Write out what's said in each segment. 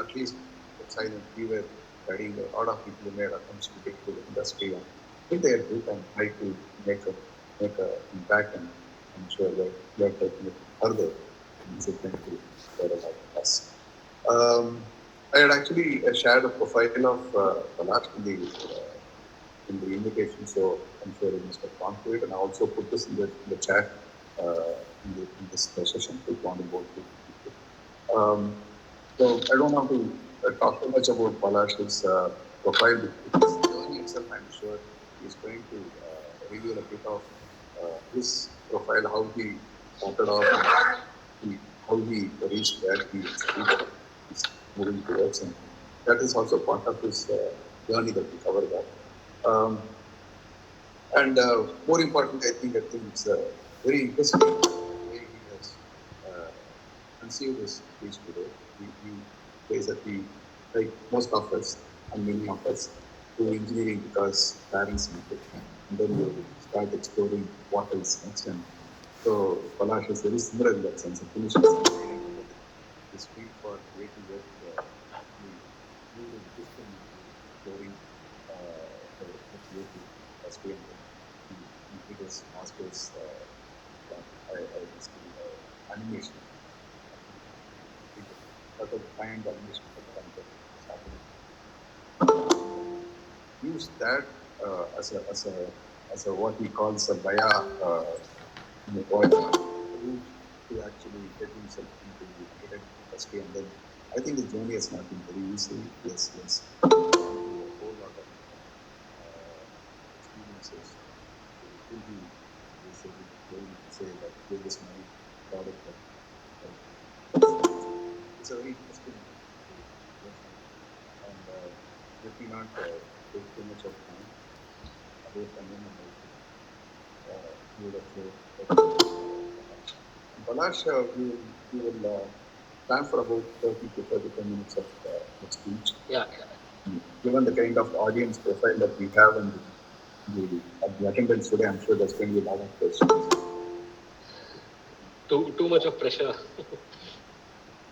at least silent, we were studying. A lot of people made attempts to get to the industry and did their bit and try to make a impact, and I'm sure that we are taking it further in to for a lot of us. I had actually shared a profile of Palash in the invitation, so I'm sure you must have gone through it, and I also put this in the chat in this session if you want to go through. So I don't want to talk too much about Palash's profile. His journey itself, I'm sure, is going to reveal a bit of his profile, how he started off, and how he reached where he is moving towards, and that is also part of his journey that we covered that. And more importantly, I think it's very interesting the way he has conceived his speech today. He says that we, like most of us and many of us, do engineering because parents need it, and then you start exploring what else next. And so Palash is very similar in that sense. He finishes engineering with his feel for creating work. He moved into exploring the creative industry, and he did his master's animation. Sort of find animation use that as a what he calls a baya in the point to actually get himself into the industry, and then I think the journey has not been very easy. Yes. A whole lot of experiences. It will be basically going to say that here is my product. It's a very interesting question, and let me not take too much of time away from him, and Palash, we will plan for about 30 to 35 minutes of speech. Yeah. Given the kind of audience profile that we have and the attendance today, I'm sure there's going to be a lot of questions. Too much of pressure.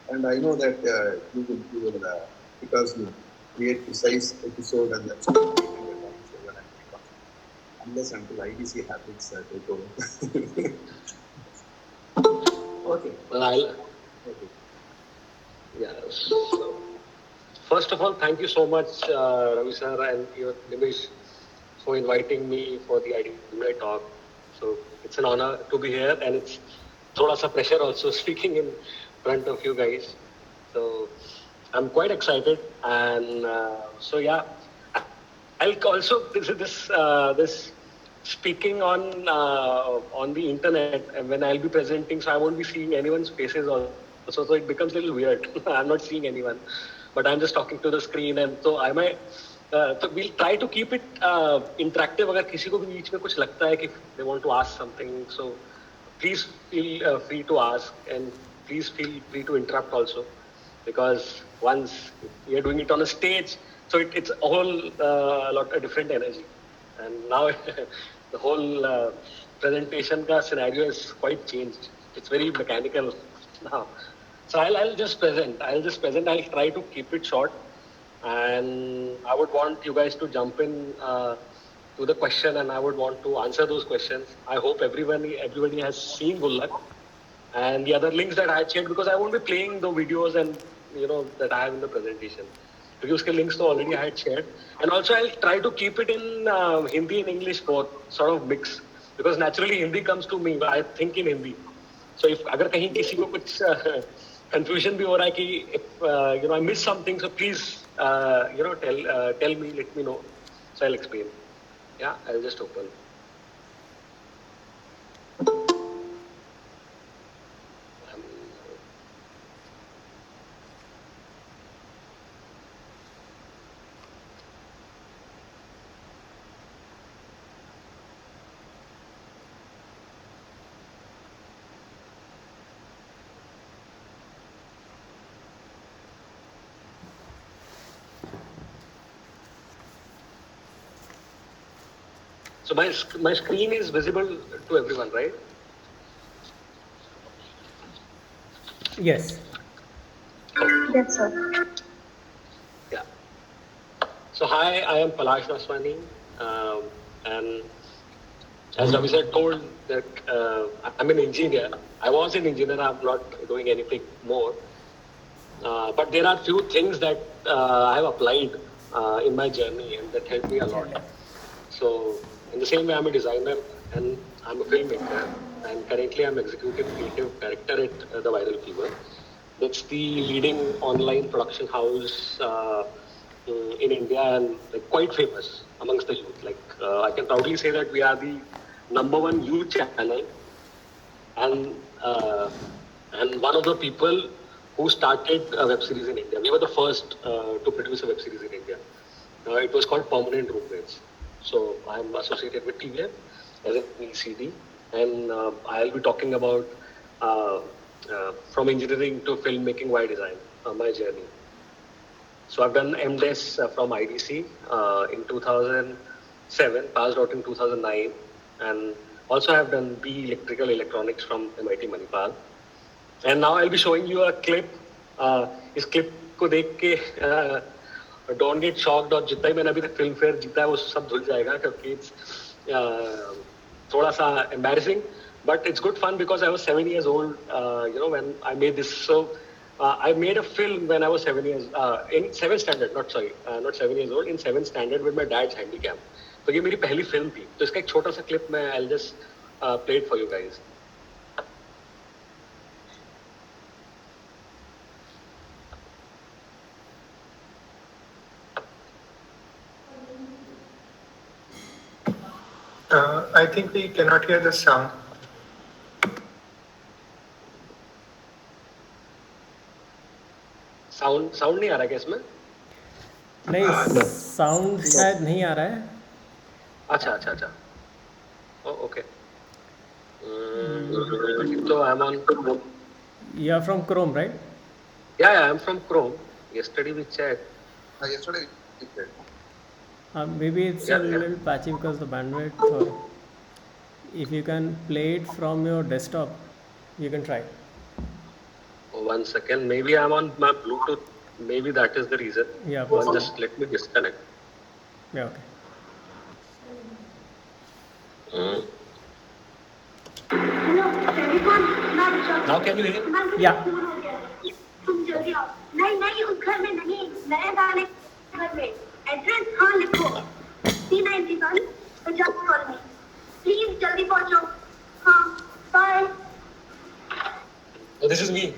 And I know that you will because you create precise episode, and that's unless until IDC habits take over. Okay. Well, okay. Yeah. So, first of all, thank you so much, Ravi sir and your Nimish, for inviting me for the IDC talk. So it's an honor to be here, and it's thoda sa pressure also speaking in front of you guys. So I'm quite excited, and so yeah, I'll also this speaking on the internet, and when I'll be presenting, so I won't be seeing anyone's faces also, so it becomes a little weird. I'm not seeing anyone, but I'm just talking to the screen, and so I might. So we'll try to keep it interactive. अगर किसी को भी बीच में कुछ लगता है कि they want to ask something, so please feel free to ask, and please feel free to interrupt also, because once you're doing it on a stage, so it's a whole a different energy, and now the whole presentation ka scenario is quite changed. It's very mechanical now. So I'll just present. I'll try to keep it short, and I would want you guys to jump in to the question, and I would want to answer those questions. I hope everybody has seen Gullak and the other links that I checked, because I won't be playing the videos and that I have in the presentation, because the links already I had shared. And also I'll try to keep it in Hindi and English both, sort of mix, because naturally Hindi comes to me. I think in Hindi. So if अगर कहीं किसी को कुछ confusion भी हो रहा है कि if I miss something, so please tell me, let me know, so I'll explain. Yeah, I'll just open. So my screen is visible to everyone, right? Yes. Yes, sir. So hi, I am Palash Vaswani, and as Ravi sir told that I'm an engineer. I was an engineer. I'm not doing anything more. But there are few things that I have applied in my journey and that helped me a lot. So in the same way, I'm a designer and I'm a filmmaker. And currently, I'm executive creative director at the Viral Fever. That's the leading online production house in India and like, quite famous amongst the youth. Like I can proudly say that we are the number one youth channel and uh, and one of the people who started a web series in India. We were the first to produce a web series in India. It was called Permanent Roommates. So I'm associated with TVF as an ECD, and I'll be talking about from engineering to filmmaking via design, my journey. So I've done MDes from IDC in 2007, passed out in 2009, and also have done B Electrical Electronics from MIT Manipal. And now I'll be showing you a clip. इस clip को देख के don't get shocked और जितना ही मैंने अभी तक film fair जीता है वो सब धुल जाएगा क्योंकि it's थोड़ा सा embarrassing, but it's good fun because I was 7 years old, when I made this. So I made a film when I was 7 years in 7th standard, not 7 years old, in 7th standard with my dad's handicap. तो ये मेरी पहली film थी. तो इसका एक छोटा सा क्लिप मैं I'll just play it for you guys. I think we cannot hear the sound. Sound नहीं आ रहा क्या इसमें? नहीं, साउंड शायद नहीं आ रहा है. अच्छा. ओके. तो I M on. You are from Chrome, right? Yeah, I'm from Chrome. Yesterday we checked. Yesterday we did. Maybe it's a little patchy because the bandwidth. Or if you can play it from your desktop, you can try. Oh, 1 second. Maybe I'm on my Bluetooth. Maybe that is the reason. Yeah. Just let me disconnect. Yeah. Okay. Now can you hear? Yeah. तुम जल्दी आओ. नहीं उस घर में नहीं, नए वाले घर में. एड्रेस हाँ लिखो. 391 पंजाब कॉलोनी. प्लीज जल्दी पहुंचो. हाँ, bye. Oh, this is me.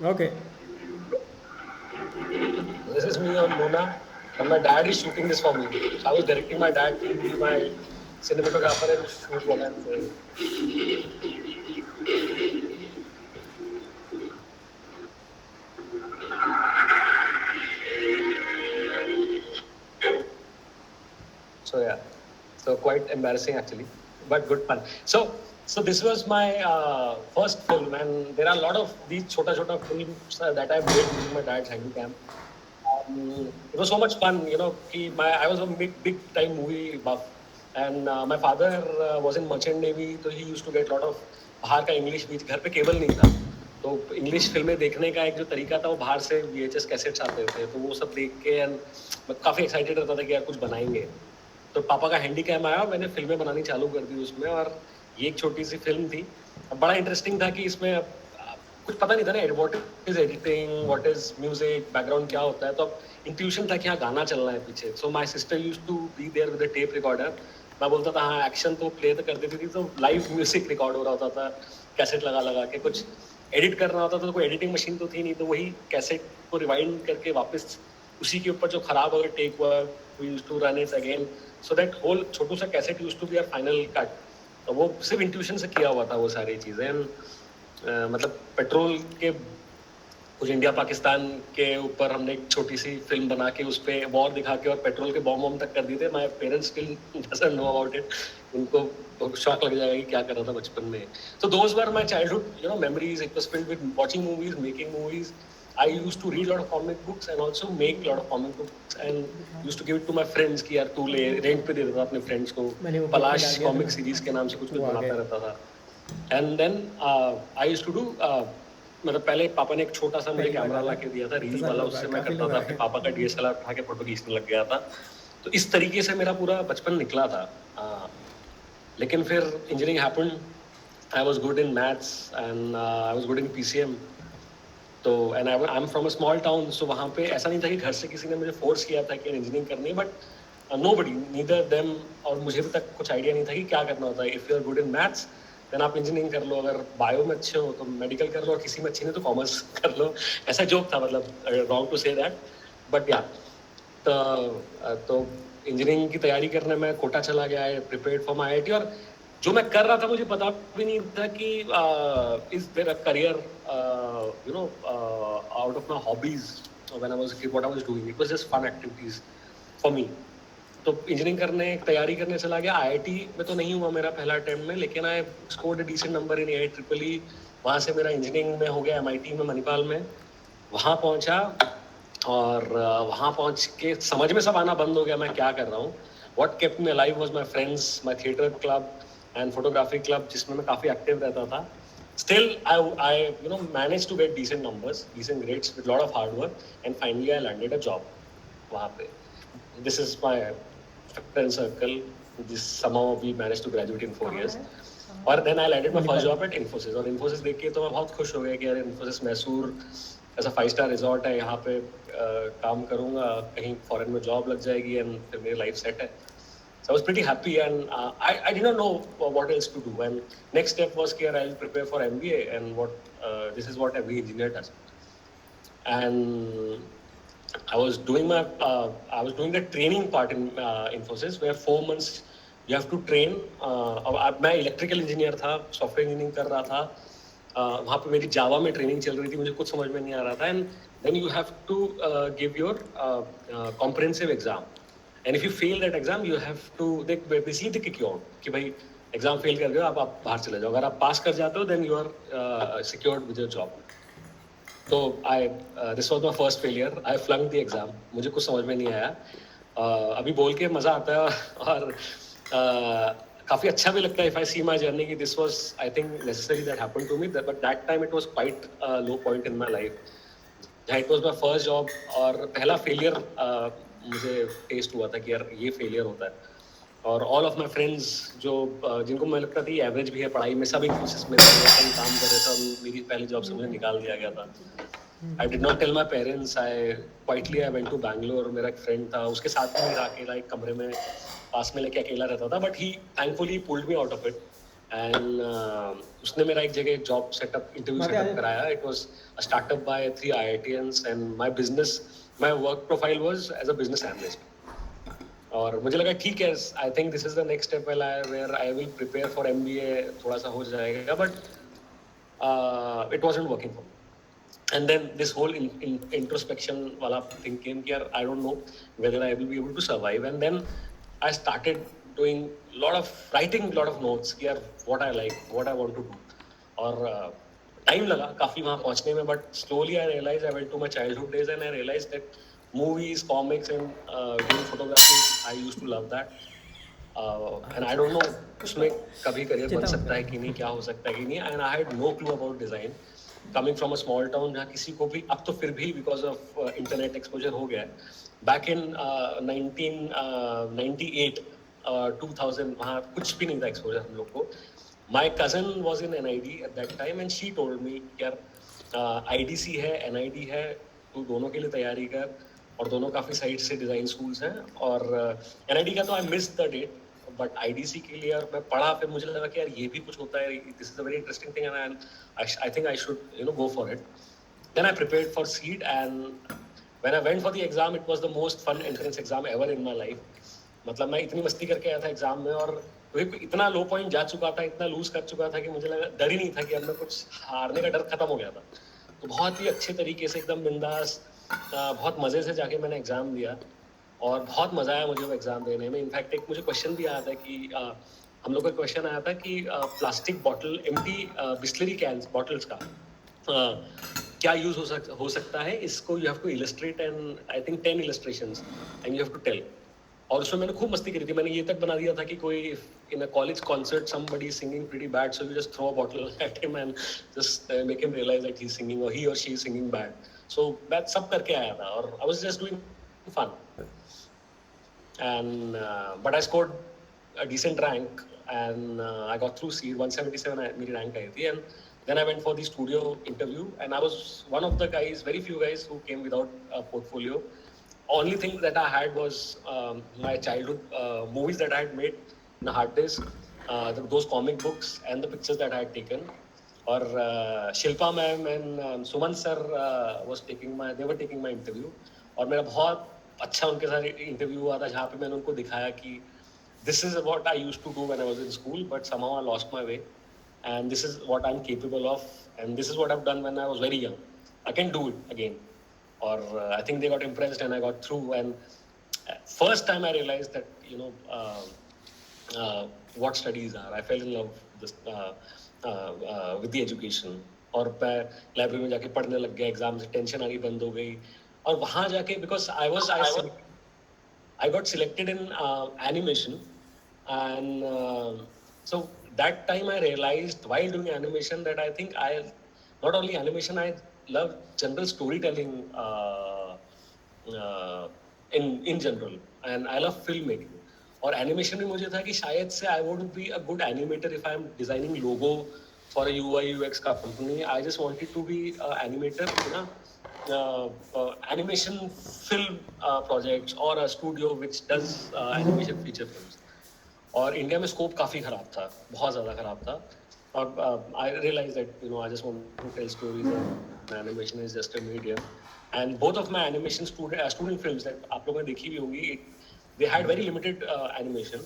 Okay. This is me on Mona. And my dad is shooting this for me. I was directing my dad to be my cinematographer and shoot what I'm doing. So yeah, so quite embarrassing actually, but good fun. So this was my first film, and there are a lot of these chota films that I made using my dad's handicam. It was so much fun, I was a big time movie buff, and my father was in merchant navy, so he used to get a lot of बाहर का English बीच घर पे cable नहीं था, तो English फिल्में देखने का एक जो तरीका था वो बाहर से VHS कैसेट्स आते थे, तो वो सब देख के एंड मैं काफ़ी एक्साइटेड रहता था कि यार कुछ बनाएंगे. तो पापा का हैंडीकैम आया, मैंने फिल्में बनानी चालू कर दी उसमें, और ये एक छोटी सी फिल्म थी. बड़ा इंटरेस्टिंग था कि इसमें कुछ पता नहीं था ना, what is editing, what is music, background क्या होता है. तो अब इंट्यूशन था कि हाँ गाना चलना है पीछे. So my sister use to be there with the tape recorder. मैं बोलता था हाँ एक्शन तो प्ले तो कर देती थी, तो लाइव म्यूजिक रिकॉर्ड हो रहा होता था कैसेट लगा के. कुछ एडिट करना होता था तो कोई एडिटिंग मशीन तो थी नहीं, तो वही कैसेट को रिवाइंड करके वापस उसी के ऊपर जो खराब अगर टेक हुआ we use to run it again. So that whole छोटू सा cassette use to be our final cut. तो वो सिर्फ इंट्यूशन से किया हुआ था वो सारी चीज़ें. मतलब पेट्रोल के कुछ इंडिया पाकिस्तान के ऊपर हमने एक छोटी सी फिल्म बना के उस पर वॉर दिखा के और पेट्रोल के बॉम्ब तक कर दिए थे. My parents still doesn't know about it. उनको शौक लग जाएगा कि क्या कर रहा था बचपन में. So those were my childhood memories. It was filled with watching movies, making movies. I used to read a lot of comic books and also make a lot of comic books and used to give it to my friends कि यार तू ले, rent पे दे देता अपने friends को. पलाश comic series के नाम से कुछ बनाता रहता था. And then I used to do मतलब पहले पापा ने एक छोटा सा मुझे कैमरा ला के दिया था, रील वाला, उससे मैं करता था, फिर पापा का DSLR उठा के फोटो खींचने लग गया था। तो इस तरीके से मेरा पूरा बचपन निकला था। लेकिन फिर engineering happened, I was good in maths and I was good in PCM। तो and I am from a small town, so वहाँ पे ऐसा नहीं था कि घर से किसी ने मुझे फोर्स किया था कि इंजीनियरिंग करनी है, बट नोबडी, नीदर देम, और मुझे भी तक कुछ आइडिया नहीं था कि क्या करना होता है। If you are good in maths then आप इंजीनियरिंग कर लो, अगर बायो में अच्छे हो तो मेडिकल कर लो, और किसी में अच्छी नहीं तो कॉमर्स कर लो। ऐसा जोक था, मतलब wrong to say that, but या तो इंजीनियरिंग की तैयारी करने में कोटा चला गया, आई प्रिपेयर्ड फॉर माई IIT। और जो मैं कर रहा था मुझे पता भी नहीं था कि is there a career you know out of my hobbies when I was kid, what I was doing, it was just fun activities for me. तो इंजीनियरिंग करने, तैयारी करने चला गया। IIT में तो नहीं हुआ मेरा पहला अटेम्प्ट में, लेकिन I scored a decent number in AIEEE। वहाँ से मेरा इंजीनियरिंग में हो गया MIT में, मणिपाल में। वहाँ पहुँचा और वहाँ पहुँच के समझ में सब आना बंद हो गया मैं क्या कर रहा हूँ। What kept me alive was my friends, my theatre club and photography club, जिसमें मैं काफ़ी एक्टिव रहता था. Still, I managed to get decent numbers, decent grades with a lot of hard work, and finally I landed a job वहाँ पे. This is my friend circle. This somehow we managed to graduate in 4 years. और then I landed my first job at Infosys. और Infosys देख के तो मैं बहुत खुश हो गया कि यार Infosys मैसूर ऐसा 5-star रिजॉर्ट है, यहाँ पे काम करूँगा, कहीं फॉरेन में जॉब लग जाएगी एंड फिर मेरी लाइफ सेट है. So I was pretty happy, and I did not know what else to do. And next step was कि I'll prepare for MBA, and this is what every engineer does. And I was doing the training part in Infosys, where 4 months you have to train. अब मैं electrical engineer था, software engineering कर रहा था. वहाँ पे मेरी जावा में ट्रेनिंग चल रही थी, मुझे कुछ समझ में नहीं आ रहा था. And then you have to give your comprehensive exam, and if you fail that exam you have to basically they kick you out कि भाई एग्जाम फेल कर गए हो, आप बाहर चले जाओ. अगर आप पास कर जाते हो then you are secured with your job. तो this was my first failure. I flunk the exam, मुझे कुछ समझ में नहीं आया. अभी बोल के मज़ा आता है और काफ़ी अच्छा भी लगता है if I see my journey कि this was I think necessary that happened to me, but that time it was quite low point in my life. It was my first job और पहला फेलियर मुझे test हुआ था कि यार ये failure होता है. और ऑल ऑफ माई फ्रेंड्स जो जिनको मुझे लगता था एवरेज भी है पढ़ाई में, सब एक कोशिश में काम कर रहे थे. मेरी पहली जॉब से मुझे निकाल दिया गया था. I did not tell my parents. I went to Bangalore. मेरा एक फ्रेंड था, उसके साथ भी मेरा अकेला एक कमरे में पास में लेके अकेला रहता था, but he thankfully pulled me out of it. And उसने मेरा एक जगह एक जॉब इंटरव्यू सेटअप कराया. It was a startup by 3 IITians and my work profile was as a business analyst. और मुझे लगा ठीक है, I think this is the next step where I will prepare for MBA. थोड़ा सा हो जाएगा, but it wasn't working for me. And then this whole introspection wala thing came here. I don't know whether I will be able to survive. And then I started writing a lot of notes here, what I like, what I want to do. और time लगा काफ़ी वहाँ पहुँचने में, but slowly I realized I went to my childhood days and I realized that movies, comics and doing photography, I used to love that. And I don't know उसमें कभी career बन सकता है कि नहीं, क्या हो सकता है कि नहीं. And I had no clue about design. Coming from a small town जहाँ किसी को भी, अब तो फिर भी because of internet exposure हो गया है. Back in 1998, 2000 वहाँ कुछ भी नहीं था exposure हम लोग को. My cousin was in NID at that time and she told me यार IDC है, NID है, तू दोनों के लिए तैयारी कर. और दोनों काफ़ी साइड से डिज़ाइन स्कूल्स हैं. और NID का तो I missed the date, but IDC के लिए और मैं पढ़ा, फिर मुझे लगा कि यार ये भी कुछ होता है, this is a very interesting thing and I think I should go for it. Then I prepared for CEED and when I went for the exam it was the most fun entrance exam ever in my life. मतलब मैं इतनी मस्ती करके आया था exam में और इतना लो पॉइंट जा चुका था, इतना लूज कर चुका था कि मुझे लगा, डर ही नहीं था कि अब मैं कुछ हारने का डर खत्म हो गया था. तो बहुत ही अच्छे तरीके से एकदम बिंदास बहुत मज़े से जाके मैंने एग्ज़ाम दिया और बहुत मज़ा आया मुझे वो एग्ज़ाम देने में. इनफैक्ट एक मुझे क्वेश्चन भी आया था कि हम लोग का क्वेश्चन आया था कि plastic bottle, empty Bisleri cans bottles का क्या यूज़ हो सकता है. इसको you have to illustrate and I think 10 illustrations and you have to tell. और उसमें मैंने खूब मस्ती करी थी. मैंने ये तक बना दिया था कि कोई in a college concert somebody is singing pretty bad, so you just throw a bottle at him and just make him realize that he's singing or he or she is singing bad. So that सब करके आया था और I was just doing fun. And but I scored a decent rank and I got through seed 177 मेरी rank आई थी. And then I went for the studio interview and I was one of the guys, very few guys who came without a portfolio. Only thing that I had was my childhood movies that I had made in a hard disk, those comic books and the pictures that I had taken. Or Shilpa ma'am and Suman sir they were taking my interview. और मेरा बहुत अच्छा उनके साथ interview हुआ था जहाँ पे मैंने उनको दिखाया कि this is what I used to do when I was in school, but somehow I lost my way. And this is what I'm capable of. And this is what I've done when I was very young. I can do it again. Or I think they got impressed and I got through. And first time I realized that, what studies are. I fell in love with the education. और मैं library में जाके पढ़ने लग गया, exam से tension आनी बंद हो गई. और वहाँ जाके because I got selected in animation, and so that time I realized while doing animation that I think not only animation, I love general storytelling in general, and I love filmmaking. और animation में मुझे था कि शायद से I would be a good animator if I'm designing logo for a UI UX company. I just wanted to be an animator, animation film projects or a studio which does animation feature films. और India में scope काफ़ी ख़राब था, बहुत ज़्यादा ख़राब था. और I realized that I just want to tell stories and animation is just a medium. And both of my animation student films that आप लोगों ने देखी भी होंगी, they had very limited animation,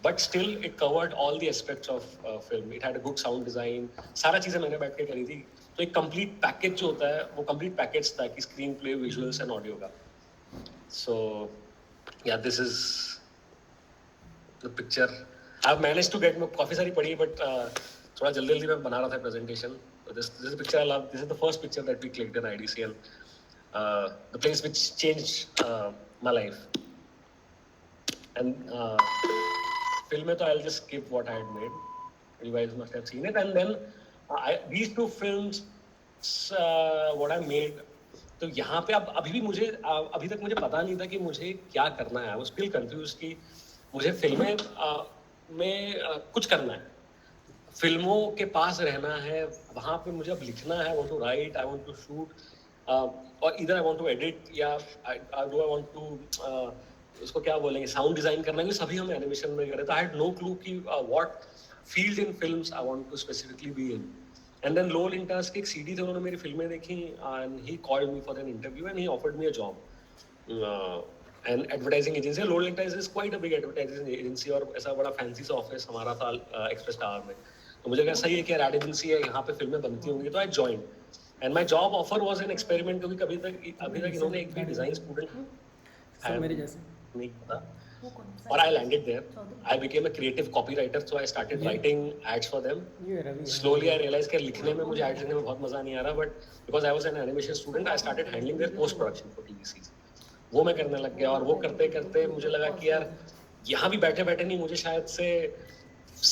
but still it covered all the aspects of film. It had a good sound design. सारा चीज़ें मैंने बैठ के करी थी. तो एक complete package जो होता है वो complete package था कि screen play, visuals and audio का. So yeah, this is the picture. I've managed to get काफ़ी सारी पढ़ी, but थोड़ा जल्दी मैं बना रहा था presentation. So this is a picture I love. This is the first picture that we clicked in IDC, and the place which changed my life. And film mein to I'll just skip what I had made. You guys must have seen it. And then these two films, what I made. तो यहाँ पे अब अभी तक मुझे पता नहीं था कि मुझे क्या करना है. I was still confused कि मुझे फिल्में में कुछ करना है, फिल्मों के पास रहना है, वहाँ पे मुझे अब लिखना है. I want to write, I want to shoot, और either I want to edit या do I want to उसको क्या बोलेंगे, साउंड डिजाइन करना है. सभी हम एनिमेशन में कर रहे थे. आई हैड नो क्लू कि what field in films I want to specifically be in. And then Lowe Lintas की एक सीडी थे, उन्होंने मेरी फिल्में देखी and he called me for an interview and he offered me a job. And advertising agency, Lowe Lintas is quite a big advertising agency और ऐसा बड़ा फैंसी सा ऑफिस हमारा था एक्सप्रेस टावर में. तो मुझे कहा सही है कि एड एजेंसी है, यहाँ पे फिल्में बनती होंगी. तो I join and my job offer was an experiment, क्योंकि अभी तक इन्होंने एक भी डिजाइन स्टूडेंट मेरे जैसे नहीं पता. और I landed there. I became a creative copywriter, so I started writing ads for them. Slowly I realized कि लिखने में मुझे ads लिखने में बहुत मज़ा नहीं आ रहा, but because I was an animation student, I started handling their post production for TVCs. वो मैं करने लग गया और वो करते करते मुझे लगा कि यार यहाँ भी बैठे बैठे नहीं, मुझे शायद से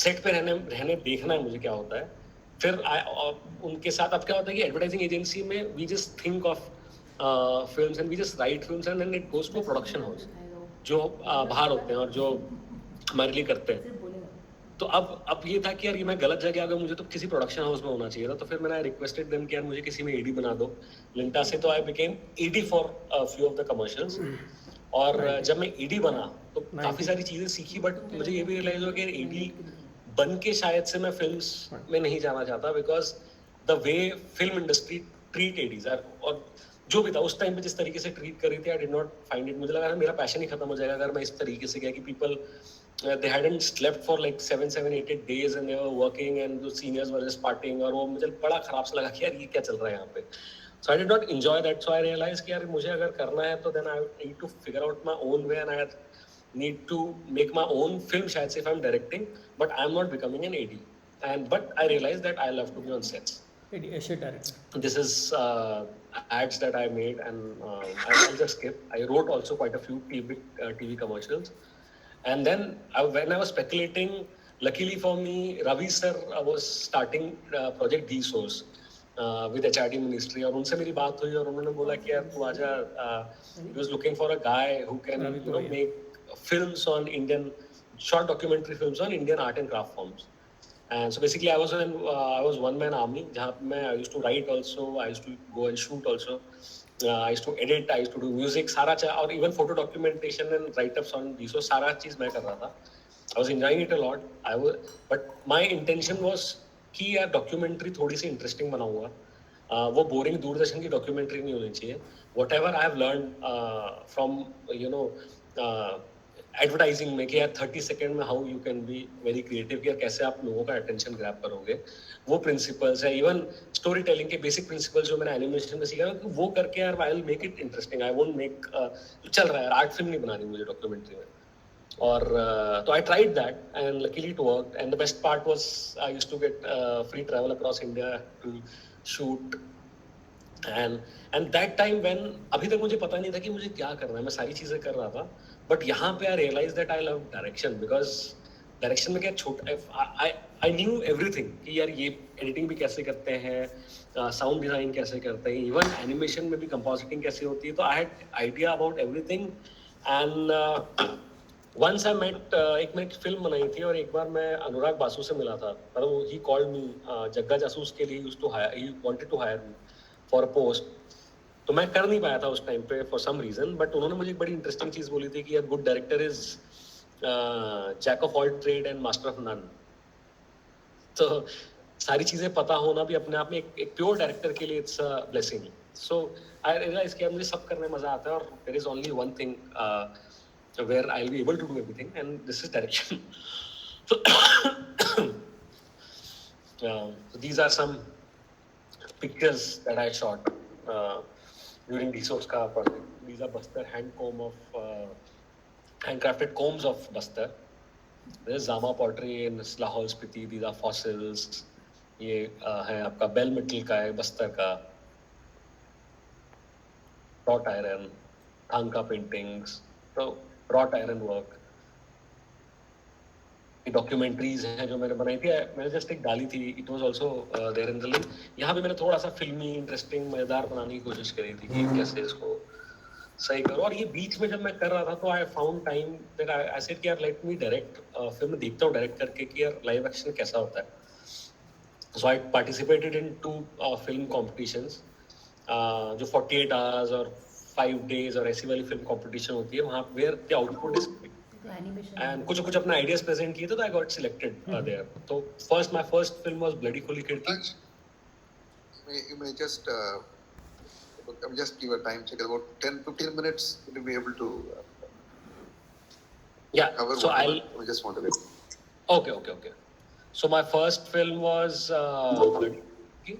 सेट पे रहने देखना है मुझे क्या होता है. फिर उनके साथ अब क्या होता है कि एडवर्टाइजिंग एजेंसी में we just think of films and we just write films and then it goes to production house जो बाहर होते हैं और जो हमारे लिए करते हैं. तो अब ये था कि यार ये मैं गलत जगह आ गया, मुझे तो किसी प्रोडक्शन हाउस में होना चाहिए था. तो फिर मैंने रिक्वेस्टेड देम कि यार मुझे किसी में एडी बना दो लिंटा से. तो I became AD for few of the commercials. और जब मैं एडी बना तो काफ़ी सारी चीज़ें सीखी, बट मुझे ये भी रियलाइज हुआ कि एडी बन के शायद से मैं फिल्म्स में नहीं जाना चाहता, because the way film industry treat ADs और जो भी था उस टाइम पे जिस तरीके से ट्रीट कर रही थी, आई डिड नॉट फाइंड इट. मुझे लगा मेरा पैशन ही खत्म हो जाएगा अगर मैं इस तरीके से गया कि people they hadn't slept for like 7-8 days and they were working and the seniors were just partying. और वो मुझे बड़ा खराब सा लगा कि यार ये क्या चल रहा है यहाँ पे. So I did not enjoy that. So I realized कि यार मुझे अगर करना है तो then I need to figure out my own way and I need to make my own film शायद से if I'm directing, but I'm not becoming an AD. But I realized that I love to be on sets. A shit director. This is ads that I made, and I'll just skip. I wrote also quite a few TV commercials. And then when I was speculating, luckily for me, Ravi sir was starting project D Source with HRD Ministry, और उनसे मेरी बात हुई और उन्होंने बोला कि यार तू आजा. He was looking for a guy who can Ravi you know Bhaiya. make films on Indian, short documentary films on Indian art and craft forms. And so basically, I was one man army. जहाँ पे मैं I used to write also, I used to go and shoot also. I used to edit, I used to do music, सारा और even photo documentation and write-ups on these, so सारा चीज़ मैं कर रहा था. I was enjoying it a lot. But my intention was कि यार documentary थोड़ी सी interesting बनाऊंगा. वो boring दूरदर्शन की documentary नहीं होनी चाहिए. Whatever I have learned from advertising में कि यार 30 सेकंड में how you can be very creative, कि यार कैसे आप लोगों का अटेंशन ग्रैब करोगे, वो प्रिंसिपल्स है. इवन स्टोरी टेलिंग के बेसिक प्रिंसिपल्स जो मैंने एनिमेशन में सीखा, वो करके यार आई will make it interesting. I won't make चल रहा है यार, आर्ट फिल्म नहीं बनानी मुझे डॉक्यूमेंट्री में. और तो I tried that and luckily it worked. And the best part was I used to get free travel across India to shoot. And that time when अभी तक मुझे पता नहीं था कि मुझे क्या करना है, मैं सारी चीज़ें कर रहा था. बट यहाँ पे I realize that I love direction, because direction में क्या छोटा आई न्यू एवरीथिंग कि यार ये एडिटिंग भी कैसे करते हैं, साउंड डिज़ाइन कैसे करते हैं, इवन एनिमेशन में भी कंपोजिटिंग कैसे होती है. तो I had idea about everything. And once I met, एक मैं फिल्म बनाई थी और एक बार मैं अनुराग बासु से मिला था. मतलब ही कॉल्ड मी जग्गा जासूस के लिए, he wanted to hire me for a post. तो मैं कर नहीं पाया था उस टाइम पे फॉर सम रीजन. बट उन्होंने मुझे एक बड़ी इंटरेस्टिंग चीज़ बोली थी कि यार good director is jack of all trade and master of none. तो सारी चीज़ें पता होना भी अपने आप में एक प्योर डायरेक्टर के लिए it's a blessing. So I realise कि मुझे सब करने में मजा आता है, और there is only one thing where I'll be able to do everything, and this is direction. So these are some pictures that I shot during Resource Ka project. These are Bastar handcrafted combs of Bastar. There is Zama pottery in Lahaul Spiti. These are fossils. ये है आपका bell metal का है, बस्तर का. Wrought iron, थांका paintings, तो wrought iron work. Documentaries हैं जो मैंने बनाई थी, मैंने जस्ट एक डाली थी. It was also there in the link. यहाँ पे मैंने थोड़ा सा फिल्मी, इंटरेस्टिंग, मजेदार बनाने की कोशिश करी थी कि कैसे इसको सही करो. और ये बीच में जब मैं कर रहा था तो I found time that I said कि यार लेट मी डायरेक्ट फिल्म, देखता हूँ डायरेक्ट करके कि यार लाइव एक्शन कैसा होता है. So I participated in 2 film competitions जो 48 आवर्स और 5 days और ऐसी वाली फिल्म कंपटीशन होती है वहाँ, where the output is and कुछ अपने आइडियाज प्रेजेंट किए थे, तो आई गॉट सिलेक्टेड देयर. तो my first film was bloody Khuli Khidki. You may just give a time check, about 10-15 minutes to be able to cover. So I just want to let. Okay. So my first film was Bloody Khidki,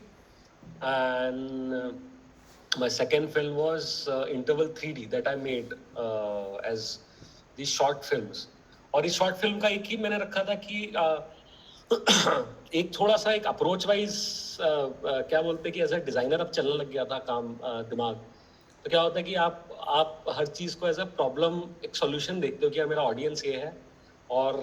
and my second film was Interval 3D that I made as these short films. और इस short film का एक ही मैंने रखा था कि एक थोड़ा सा एक अप्रोच वाइज क्या बोलते हैं कि एज अ डिज़ाइनर अब चलने लग गया था काम, दिमाग. तो क्या होता है कि आप हर चीज़ को एज अ प्रॉब्लम, एक सॉल्यूशन देखते हो कि यार मेरा ऑडियंस ये है और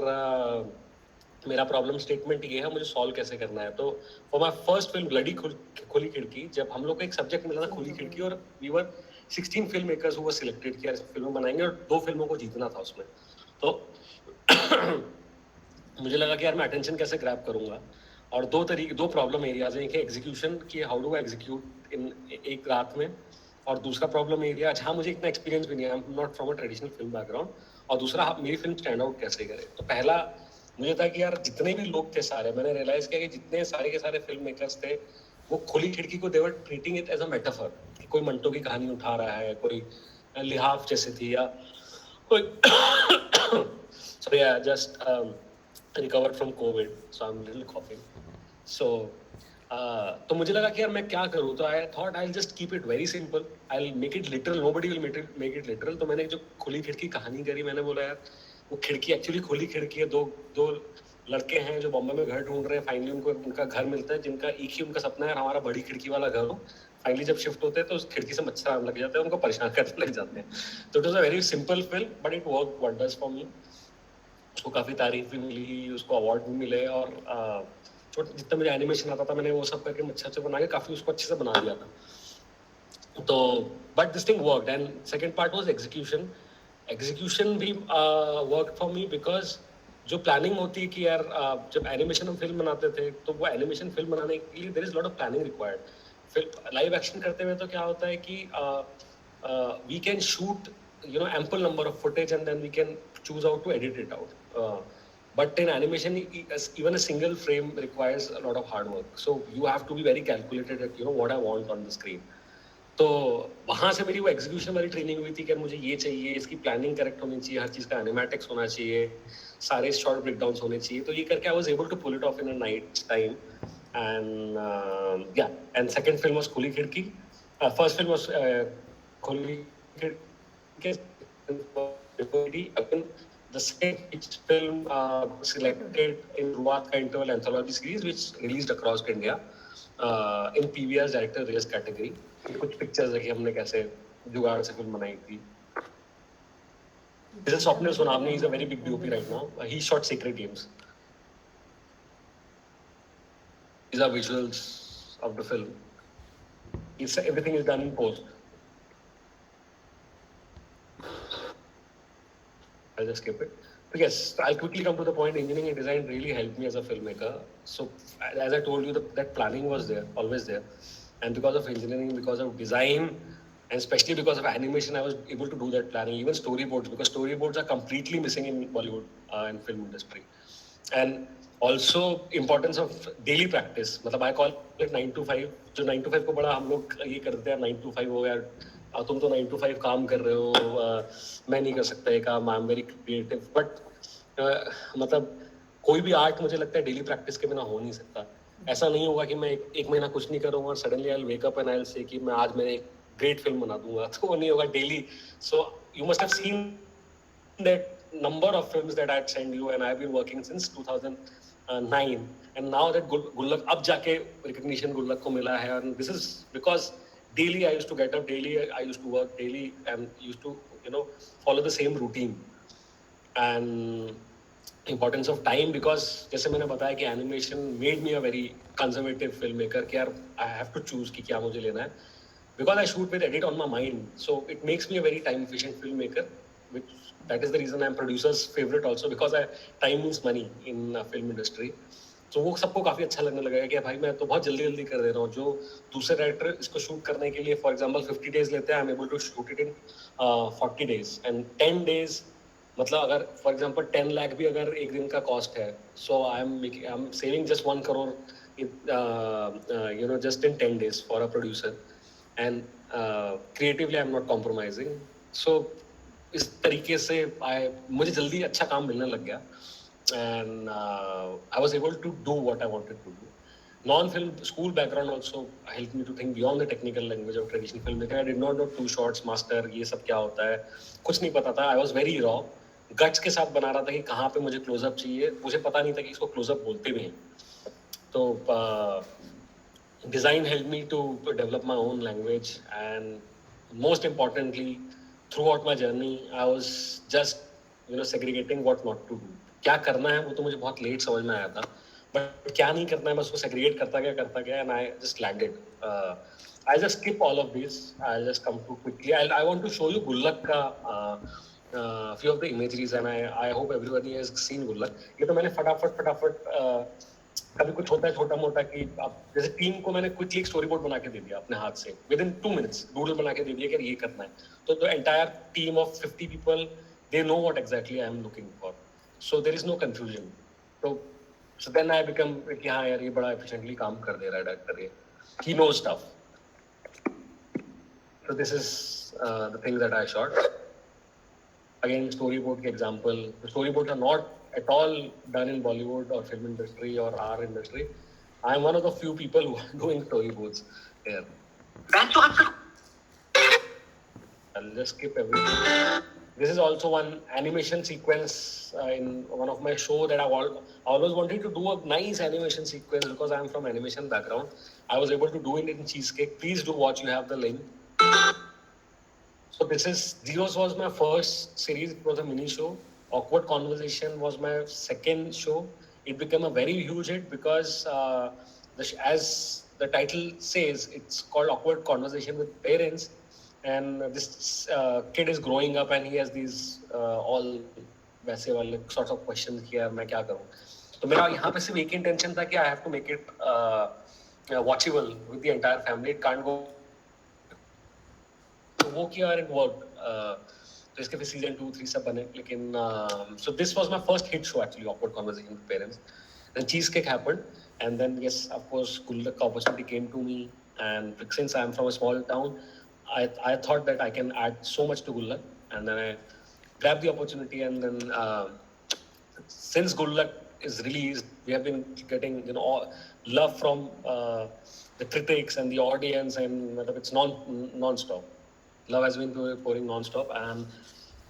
मेरा प्रॉब्लम स्टेटमेंट ये है, मुझे सॉल्व कैसे करना है. तो for my first film bloody Khuli खिड़की, जब हम लोग को एक सब्जेक्ट मिला था खुली खिड़की, और वी वर 16 फिल्म मेकर्स हुआ सिलेक्टेड कि यार इस फिल्म बनाएंगे और 2 फिल्मों को जीतना था उसमें. तो मुझे लगा कि यार मैं अटेंशन कैसे ग्रैब करूंगा. और 2 प्रॉब्लम एरियाज हैं. एक है एग्जीक्यूशन कि हाउ डू आई एग्जीक्यूट इन एक रात में, और दूसरा प्रॉब्लम एरिया जहाँ मुझे इतना एक्सपीरियंस भी नहीं है, I am not from a traditional film background, और दूसरा मेरी फिल्म स्टैंड आउट कैसे करे. तो पहला मुझे था कि यार जितने भी लोग थे सारे, मैंने रियलाइज किया कि जितने सारे के सारे फिल्म मेकर्स थे वो खुली खिड़की को they were treating it as a metaphor, कि कोई मंटो की कहानी उठा रहा है, कोई लिहाफ जैसे थी, या कोई सो या just recovered from Covid, so I am little coughing. So तो मुझे लगा कि यार मैं क्या करूँ. तो I thought I will just keep it very simple, I will make it literal, nobody will make it literal. तो मैंने जो खुली खिड़की कहानी करी, मैंने बोला यार वो खिड़की एक्चुअली खुली खिड़की है, दो लड़के हैं जो बॉम्बे में घर ढूंढ रहे हैं, फाइनली उनको उनका घर मिलता है, जिनका एक ही उनका सपना है हमारा बड़ी खिड़की वाला घर हो। फाइनली जब शिफ्ट होते हैं तो उस खिड़की से मच्छर आने लग जाते हैं, उनको परेशान करने लग जाते हैं। तो it was a very simple film but it work wonders for me. उसको काफ़ी तारीफ भी मिली, उसको अवार्ड भी मिले, और जितना मुझे एनिमेशन आता था मैंने वो सब करके अच्छे अच्छे बना के काफ़ी उसको अच्छे से बना दिया था। तो but this thing worked and second part was execution. Execution भी वर्क फॉर मी बिकॉज जो प्लानिंग होती है कि यार जब एनिमेशन हम फिल्म बनाते थे तो वो एनिमेशन फिल्म बनाने के लिए there is lot of planning required. फिर लाइव एक्शन करते हुए तो क्या होता है कि we can shoot ample number of footage and then we can choose how to edit it out. But in animation, even a single frame requires a lot of hard work. So you have to be very calculated at what I want on the screen. तो वहाँ से मेरी वो execution वाली training हुई थी कि मुझे ये चाहिए, इसकी प्लानिंग करेक्ट होनी चाहिए, हर चीज़ का एनिमेटिक्स होना चाहिए, सारे शॉर्ट ब्रेकडाउन्स होने चाहिए। तो ये करके I was able to pull it off in a night time. And and second film was Khuli Khidki. First film was Khuli खिड़की। Again, the second film selected in Shuruaat Ka Interval anthology series, which released across India in PVR's directorial category. कुछ pictures देखी हमने कैसे जुगाड़ से film बनाई थी। This is Swapnil Sonavni. He's a very big DOP right now. He shot Sacred Games. These are visuals of the film. Everything is done in post. I'll just skip it. But yes, I'll quickly come to the point. Engineering and design really helped me as a filmmaker. So as I told you, that planning was there, always there. And because of engineering, because of design, and especially because of animation, I was able to do that planning. Even storyboards, because storyboards are completely missing in Bollywood and film industry. And also importance of daily practice. मतलब I call it 9 to 5. जो 9 to 5 को बड़ा हम लोग ये करते हैं, 9 to 5 हो यार, तुम तो 9 to 5 काम कर रहे हो, मैं नहीं कर सकता ये काम, आई एम वेरी क्रिएटिव। बट मतलब कोई भी आर्ट मुझे लगता है डेली प्रैक्टिस के बिना हो नहीं सकता। ऐसा नहीं होगा कि मैं एक महीना कुछ नहीं करूँगा और suddenly I will wake up and I will say कि मैं आज मैंने एक ग्रेट फिल्म बना दूंगा, तो वो नहीं होगा daily. So you must have seen that number of films that I'd send you, and I've been working since 2009, and now that Gullak ab jaake recognition Gullak ko mila hai, and this is because daily I used to get up, daily I used to work, daily and used to follow the same routine. And importance of time, because जैसे मैंने बताया कि animation made me a very conservative filmmaker कि यार I have to choose कि क्या मुझे लेना है, because I shoot with edit on my mind, so it makes me a very time efficient filmmaker, which that is the reason I'm producer's favorite also, because time means money in film industry. तो वो सबको काफ़ी अच्छा लगने लगा कि भाई मैं तो बहुत जल्दी जल्दी कर दे रहा हूँ। जो दूसरे डायरेक्टर इसको शूट करने के लिए फॉर एग्जांपल 50 days लेते हैं, I am able to shoot it in 40 days and 10 days। मतलब अगर फॉर एग्जांपल 10 लाख भी अगर एक दिन का कॉस्ट है, so I am saving just 1 crore just in 10 days for a producer, and creatively I'm not compromising. So इस तरीके से मुझे जल्दी अच्छा काम मिलने लग गया, and I was able to do what I wanted to do. Non-film school background also helped me to think beyond the technical language of traditional filmmaking. I did not know two shots master, ये सब क्या होता है, कुछ नहीं पता था. I was very raw, guts के साथ बना रहा था कि कहाँ पे मुझे close-up चाहिए. मुझे पता नहीं था कि इसको close-up बोलते भी हैं. तो design helped me to develop my own language, and most importantly, throughout my journey, I was just segregating what not to do. क्या करना है वो तो मुझे बहुत लेट समझ में आया था, बट क्या नहीं करना है मैं उसको सेग्रीगेट करता गया and I just landed. I'll just skip all of this. I'll just come to quickly. I want to show you Gullak का few of the imageries, and I hope everybody has seen Gullak. ये तो मैंने फटाफट कभी कुछ होता है छोटा मोटा कि जैसे टीम को मैंने क्विकली एक स्टोरी बोर्ड बना के दे दिया अपने हाथ से, विद इन 2 minutes डूडल बना के दे दिया कि ये करना है, तो the entire team of 50 people they know what exactly I am looking for, so there is no confusion. So then I become कि हाँ यार ये बड़ा efficiently काम कर दे रहा है डायरेक्टर, ये he knows stuff. So this is the thing that I shot. Again, storyboard के example. The storyboards are not at all done in Bollywood or film industry or our industry. I am one of the few people who are doing storyboards here. I'll just skip everything. this is also one animation sequence in one of my show that I always wanted to do a nice animation sequence because I'm from animation background. I was able to do it in Cheesecake. Please do watch. You have the link. So Zeros was my first series. It was a mini show. Awkward Conversation was my second show. It became a very huge hit because, as the title says, it's called Awkward Conversation with Parents. And this kid is growing up and he has these all वैसे वाले sorts of questions कि यार मैं क्या करूँ. तो मेरा यहाँ पे सिर्फ एक intention था कि I have to make it watchable with the entire family. It can't go. तो वो किया और it worked. तो इसके फिर season 2, 3 सब बने. लेकिन so this was my first hit show actually, Awkward Conversation with Parents. Then Cheesecake happened, and then yes, of course, Gullak opportunity came to me, and since I am from a small town, I thought that I can add so much to Gullak, and then I grabbed the opportunity, and then since Gullak is released, we have been getting love from the critics and the audience, and it's non-stop. Love has been pouring non-stop, and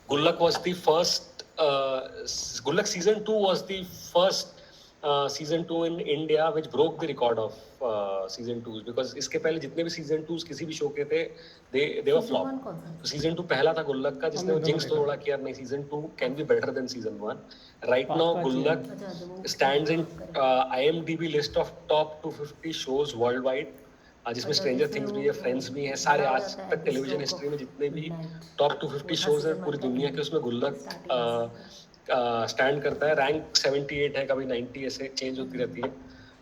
Gullak was the first. Gullak season 2 was the first season 2 in India which broke the record of season 2s, because इसके पहले जितने भी season 2s किसी भी show के थे, they were flop. तो season 2 पहला था Gullak का जिसने jinx तोड़ा कि यार नहीं, season 2 can be better than season 1. Right now Gullak stands in IMDb list of top 250 shows worldwide, जिसमें स्ट्रेंजर थिंग्स भी है, फ्रेंड्स भी है, सारे आज तक टेलीविजन हिस्ट्री में जितने भी टॉप 250 शोज हैं पूरी दुनिया के, उसमें गुल्लक स्टैंड करता है. रैंक 78 है, कभी 90 ऐसे चेंज होती रहती है,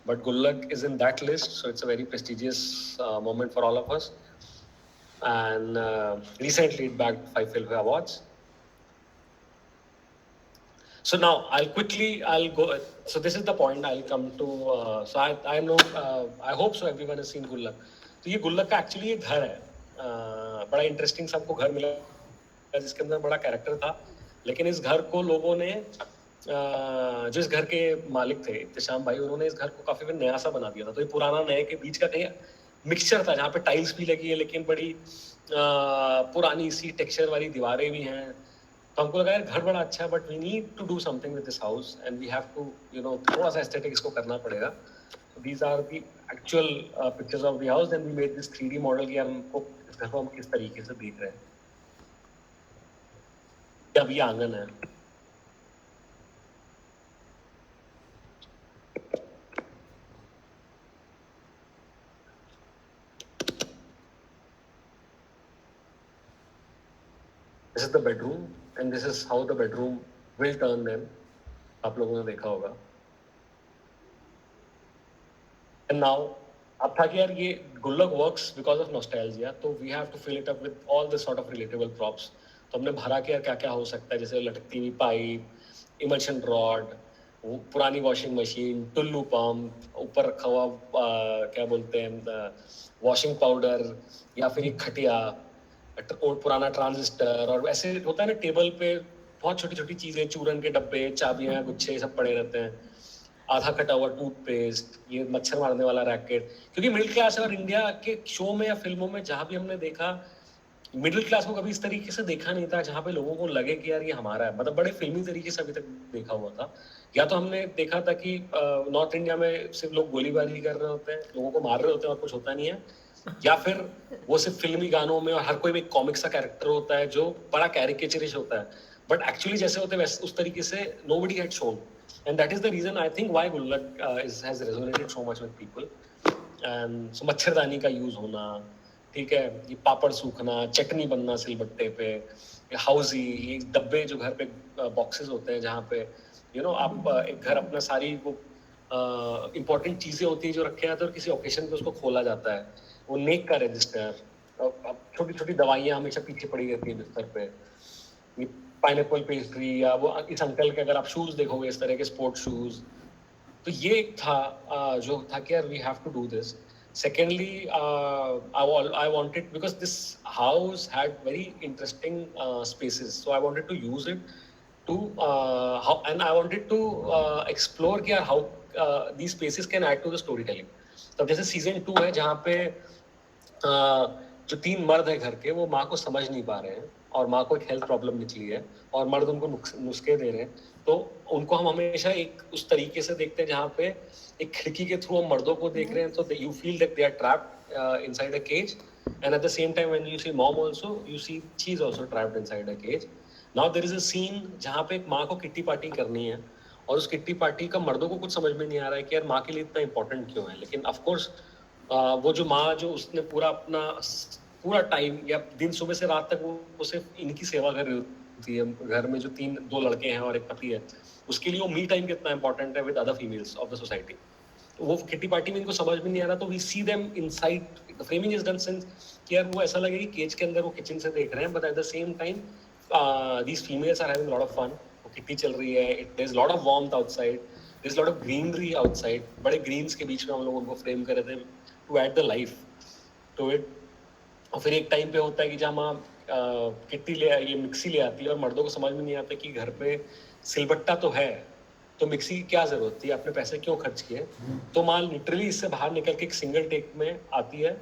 बट गुल्लक is in that list. So it's a very prestigious moment for all of us, and recently it bagged 5 Filmfare awards. So now I'll go. So this is the point. I'll come to. So I know. I hope so. Everyone has seen Gullak. तो ये गुल्लक का actually एक घर है. बड़ा interesting सबको घर मिला जिसके अंदर बड़ा कैरेक्टर था, लेकिन इस घर को लोगों ने जो इस घर के मालिक थे इत्तेशाम भाई, उन्होंने इस घर को काफी नया सा बना दिया था. तो ये पुराना नए के बीच का कहीं मिक्सचर था, जहाँ पे टाइल्स भी लगी है लेकिन बड़ी पुरानी सी टेक्सचर वाली दीवारें भी हैं. तो हमको लगा यार घर बड़ा अच्छा है, but we need to do something with this house and we have to थोड़ा सा एस्थेटिक इसको करना पड़ेगा. These are the actual pictures of the house. Then we made this 3D model कि यार हमको इस घर को हम किस तरीके से देख रहे हैं. अब ये आंगन है. This is the bedroom, and this is how the bedroom will turn then. आप लोगों ने देखा होगा. And now, अब था कि यार ये गुल्लक works because of nostalgia, तो we have to fill it up with all this sort of relatable props. तो हमने भरा कि यार क्या क्या हो सकता है, जैसे लटकती हुई पाइप, इमल्शन रॉड, पुरानी वॉशिंग मशीन, टुल्लू पंप, ऊपर रखा हुआ क्या बोलते हैं वॉशिंग पाउडर, या फिर एक खटिया और पुराना ट्रांजिस्टर, और ऐसे होता है ना टेबल पे बहुत छोटी छोटी चीजें, चूरन के डब्बे, चाबियां, गुच्छे सब पड़े रहते हैं, आधा कटा हुआ टूथपेस्ट, ये मच्छर मारने वाला रैकेट. क्योंकि मिडिल क्लास और इंडिया के शो में या फिल्मों में जहाँ भी हमने देखा, मिडिल क्लास को कभी इस तरीके से देखा नहीं था जहाँ पे लोगों को लगे कि यार ये हमारा है. मतलब बड़े फिल्मी तरीके से अभी तक देखा हुआ था. या तो हमने देखा था कि नॉर्थ इंडिया में सिर्फ लोग गोलीबारी कर रहे होते हैं, लोगों को मार रहे होते हैं और कुछ होता नहीं है, या फिर वो सिर्फ फिल्मी गानों में और हर कोई एक कॉमिक सा कैरेक्टर होता है जो बड़ा कैरिकेचरिश होता है, बट एक्चुअली जैसे होते हैं वैसे उस तरीके से nobody had shown, and that is the reason I think why Gullak has resonated so much with people. And so मच्छरदानी का यूज होना, ठीक है, ये पापड़ सूखना, चटनी बनना सिलबट्टे पे, हाउसी, ये डब्बे जो घर पे बॉक्सेस होते हैं जहाँ पे आप एक घर अपना सारी वो इम्पोर्टेंट चीजें होती हैं जो रखे जाते हैं और किसी ओकेशन पे उसको खोला जाता है. वो नेक का रजिस्टर, अब छोटी छोटी दवाइयाँ हमेशा पीछे पड़ी रहती है बिस्तर पे, ये पाइनएप्पल पेस्ट्री, या वो इस अंकल के अगर आप शूज देखोगे इस तरह के स्पोर्ट्स शूज. तो ये एक था जो था कि यार we have to do this. Secondly, I wanted, because this house had very interesting spaces, so I wanted to use it to and I wanted to explore कि how these spaces can add to the storytelling. तो जैसे season 2 है जहाँ पे जो 3 मर्द हैं घर के, वो माँ को समझ नहीं पा रहे हैं और माँ को एक हेल्थ प्रॉब्लम निकली है और मर्द उनको नुस्खे दे रहे हैं, तो उनको हम हमेशा एक उस तरीके से देखते हैं जहाँ पे एक खिड़की के थ्रू हम मर्दों को देख रहे हैं, तो you feel that they are trapped inside a cage, and at the same time when you see mom also, you see she is also trapped inside a cage. Now there is a scene जहाँ पे एक माँ को kitty party करनी है, और उस kitty party का मर्दों को कुछ समझ में नहीं आ रहा है कि यार माँ के लिए इतना इंपॉर्टेंट क्यों है. लेकिन ऑफ कोर्स वो जो माँ जो उसने पूरा टाइम या दिन सुबह से रात तक वो सिर्फ इनकी सेवा कर रही होती है, घर में जो दो लड़के हैं और एक पति है, उसके लिए वो मी टाइम कितना इंपॉर्टेंट है with other females of the society. तो वो किट्टी पार्टी में इनको समझ में नहीं आ रहा, तो we see them inside, the framing is done since कि यार वो ऐसा लगे कि केज के अंदर वो किचन से देख रहे हैं, but at the same time these females are having lot of fun. वो किट्टी चल रही है, there is lot of warmth outside, there is lot of greenery outside. बड़े ग्रीन्स के बीच में हम लोग उनको फ्रेम कर रहे थे to add the life to it. और फिर एक टाइम पे होता है कि जहाँ माँ किट्टी ये मिक्सी ले आती है और मर्दों को समझ में नहीं आता कि घर पे सिलबट्टा तो है, तो मिक्सी की क्या जरूरत थी, आपने पैसे क्यों खर्च किए. तो माँ लिटरली इससे बाहर निकल के एक सिंगल टेक में आती है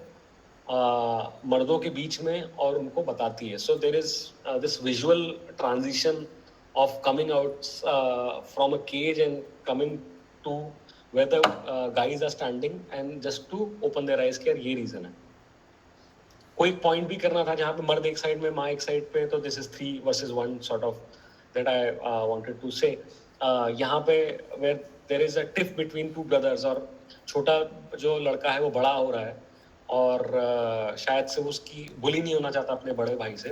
मर्दों के बीच में और उनको बताती है. So there is this visual transition of coming out from a cage and coming to where the guys are standing and just to open their eyes कि यार ये रीजन है. कोई पॉइंट भी करना था जहाँ पे मर्द एक साइड में माँ एक साइड पे, तो this is 3 versus 1 sort of that I wanted to say. यहाँ पे where there is a tiff between two brothers, और छोटा जो लड़का है वो बड़ा हो रहा है और शायद से उसकी बुली नहीं होना चाहता अपने बड़े भाई से.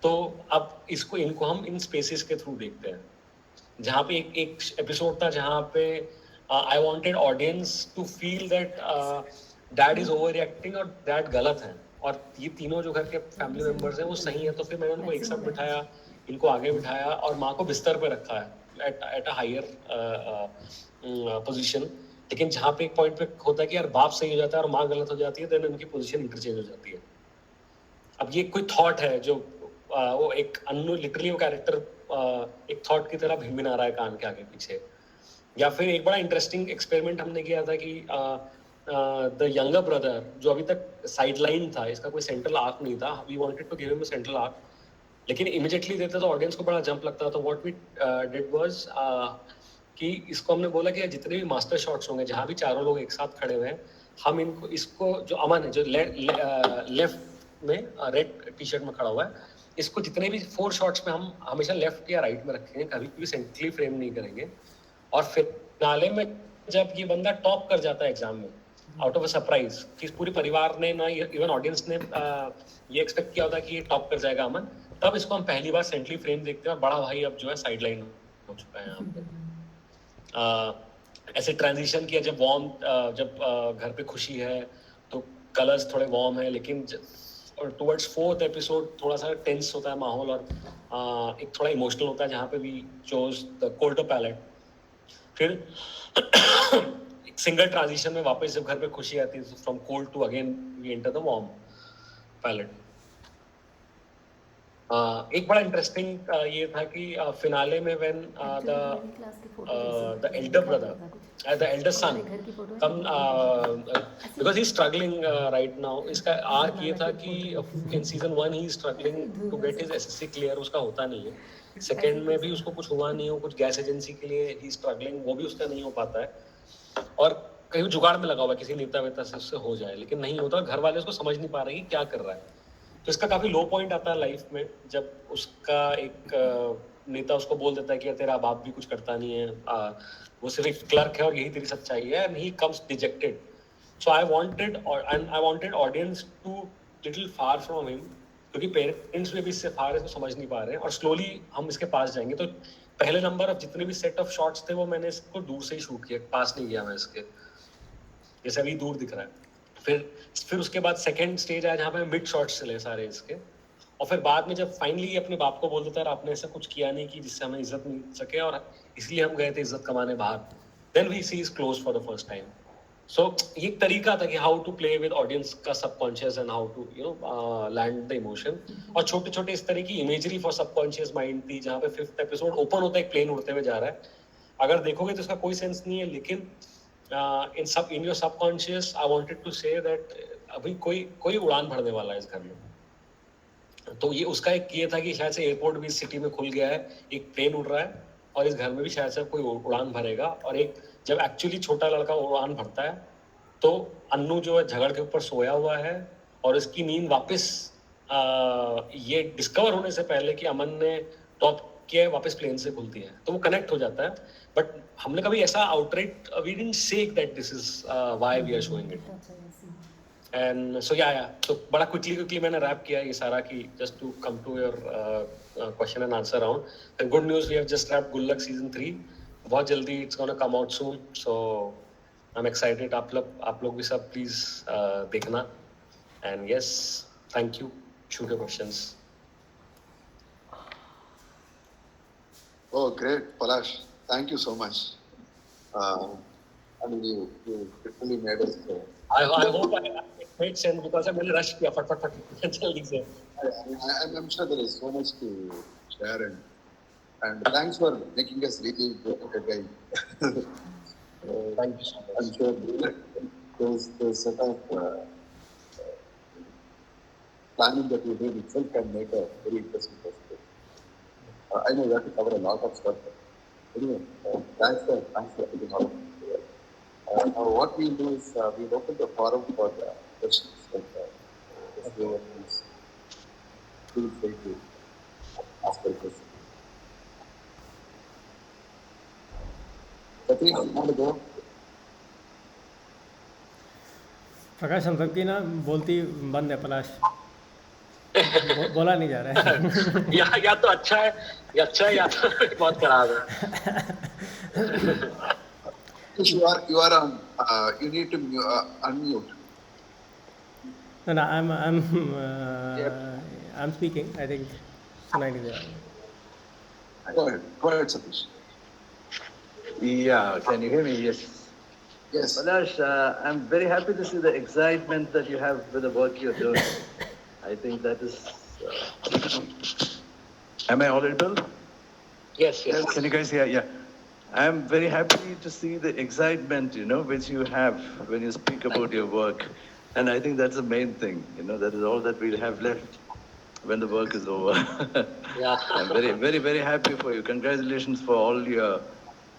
तो अब इनको हम इन स्पेसिस के थ्रू देखते हैं, जहाँ पे एक एपिसोड था जहाँ पे I wanted audience to feel that dad is over reacting और डैड गलत है और ये तीनों जो घर के फैमिली मेंबर्स हैं वो सही है. तो फिर मैंने उनको एक साथ बिठाया, इनको आगे बिठाया और माँ को बिस्तर पे रखा है एट अ हायर पोजीशन. लेकिन जहाँ पे एक पॉइंट पे होता है कि यार बाप सही हो जाता है और माँ गलत हो जाती है, देन उनकी पोजीशन इंटरचेंज हो जाती है. अब ये कोई थॉट है जो वो एक लिटरली वो कैरेक्टर एक थॉट की तरह भिनभिना रहा है कान के आगे पीछे. या फिर एक बड़ा इंटरेस्टिंग एक्सपेरिमेंट हमने किया था कि द यंगर ब्रदर जो अभी तक साइडलाइन था, इसका कोई सेंट्रल आर्क नहीं था, we wanted to give him a central arc, लेकिन इमीडिएटली देते तो ऑडियंस को बड़ा जंप लगता. तो व्हाट वी डिड वाज कि इसको हमने बोला कि जितने भी मास्टर शॉट्स होंगे जहाँ भी चारों लोग एक साथ खड़े हुए हैं, हम इसको जो अमन है जो लेफ्ट में रेड टी शर्ट में खड़ा हुआ है, इसको जितने भी 4 शॉट्स में हम हमेशा लेफ्ट या राइट में रखेंगे, कभी भी सेंट्रली फ्रेम नहीं करेंगे. और फिनाले में जब ये बंदा टॉप कर जाता है एग्जाम में आउट ऑफ अ सरप्राइज, कि पूरे परिवार ने ना इवन ऑडियंस ने ये एक्सपेक्ट किया होता कि ये टॉप कर जाएगा अमन, तब इसको हम पहली बार सेंट्रली फ्रेम देखते हैं और बड़ा भाई अब जो है साइडलाइन हो चुका है यहाँ पे. ऐसे ट्रांजिशन किया जब घर पे खुशी है तो कलर्स थोड़े वार्म है, लेकिन और टुवर्ड्स 4th एपिसोड थोड़ा सा टेंस होता है माहौल और एक थोड़ा इमोशनल होता है जहाँ पे we chose the colder palette. फिर एक सिंगल ट्रांजिशन में वापस जब घर पे खुशी आती है, from cold to again we enter the warm palette. एक बड़ा इंटरेस्टिंग ये था कि फिनाले में when the elder brother the elder son come because he is struggling right now. इसका आर्क ये था कि in season 1 he is struggling to get his SSC clear, उसका होता नहीं है. सेकेंड में भी उसको कुछ हुआ नहीं हो, कुछ गैस एजेंसी के लिए ही स्ट्रगलिंग, वो भी उसका नहीं हो पाता है. और कहीं जुगाड़ में लगा हुआ किसी नेता वेता से उससे हो जाए, लेकिन नहीं होता. घर वाले उसको समझ नहीं पा रहे कि क्या कर रहा है. तो इसका काफी लो पॉइंट आता है लाइफ में जब उसका एक नेता उसको बोल देता है कि तेरा बाप भी कुछ करता नहीं है, वो सिर्फ एक क्लर्क है और यही तेरी सच्चाई है, and he comes dejected. So I wanted audience to little far from him, क्योंकि पेरेंट्स भी इससे फार है तो समझ नहीं पा रहे हैं, और स्लोली हम इसके पास जाएंगे. तो पहले नंबर ऑफ जितने भी सेट ऑफ शॉट्स थे वो मैंने इसको दूर से ही शूट किया, पास नहीं किया मैं इसके, जैसे अभी दूर दिख रहा है. फिर उसके बाद सेकंड स्टेज आया जहाँ पे मिड शॉट्स चले सारे इसके, और फिर बाद में जब फाइनली अपने बाप को बोल देता है आपने ऐसा कुछ किया नहीं कि जिससे हमें इज्जत मिल सके और इसलिए हम गए थे इज्जत कमाने बाहर, then we see is close for the first time. So ये एक तरीका था कि how to play with audience का subconscious and how to land the emotion. और छोटे छोटे इस तरह की इमेजरी फॉर सबकॉन्शियस माइंड थी, जहाँ पे 5th एपिसोड ओपन होता है एक प्लेन उड़ते हुए जा रहा है. अगर देखोगे तो इसका कोई सेंस नहीं है, लेकिन in your subconscious I wanted to say that अभी कोई उड़ान भरने वाला है इस घर में. तो ये उसका एक ये था कि शायद से एयरपोर्ट भी इस सिटी में खुल गया है, एक प्लेन उड़ रहा है और इस घर में भी शायद से कोई उड़ान भरेगा, और एक जब एक्चुअली छोटा लड़का उड़ान भरता है तो अन्नू जो है झगड़ के ऊपर सोया हुआ है और इसकी नींद वापस ये डिस्कवर होने से पहले कि अमन ने टॉप किया वापस प्लेन से खुलती है, तो वो कनेक्ट हो जाता है. बट हमने कभी ऐसा outright we didn't say that this is why we are showing it. And so yeah, so बड़ा quickly मैंने रैप किया ये सारा कि just to come to your question and answer round. The good news, we have just wrapped Gullak season 3. बहुत जल्दी it's gonna come out soon. So I'm excited. आप लोग भी सब please देखना. And yes, thank you. Shoot your questions. Oh, great, Palash. Thank you so much. I mean, you literally made us. I hope it made sense because I'm really rushed किया फट जल्दी से. I'm sure there is so much to share, and thanks for making us really go again. Thank you so much. I'm sure those set of planning that you did itself can make a very interesting perspective. I know you have to cover a lot of stuff. Anyway, thanks for putting all of it. Now what we'll do is we'll open the forum for questions. If you please feel free to ask a question. Satish, you want to go? प्रकाश हम सबकी ना बोलती बंद है पलाश. बोला नहीं जा रहा है. या तो अच्छा है या तो बहुत खराब है. You are on. You need to unmute. No, I'm speaking. I think Sunai is there. Go ahead, Satish. Yeah, can you hear me? Yes. Yes. Palash, I'm very happy to see the excitement that you have with the work you're doing. I think that is. Am I audible? Yes. Can you guys hear? Yeah. I'm very happy to see the excitement, which you have when you speak about your work. And I think that's the main thing, that is all that we'll have left when the work is over. Yeah. I'm very, very, very happy for you. Congratulations for all your,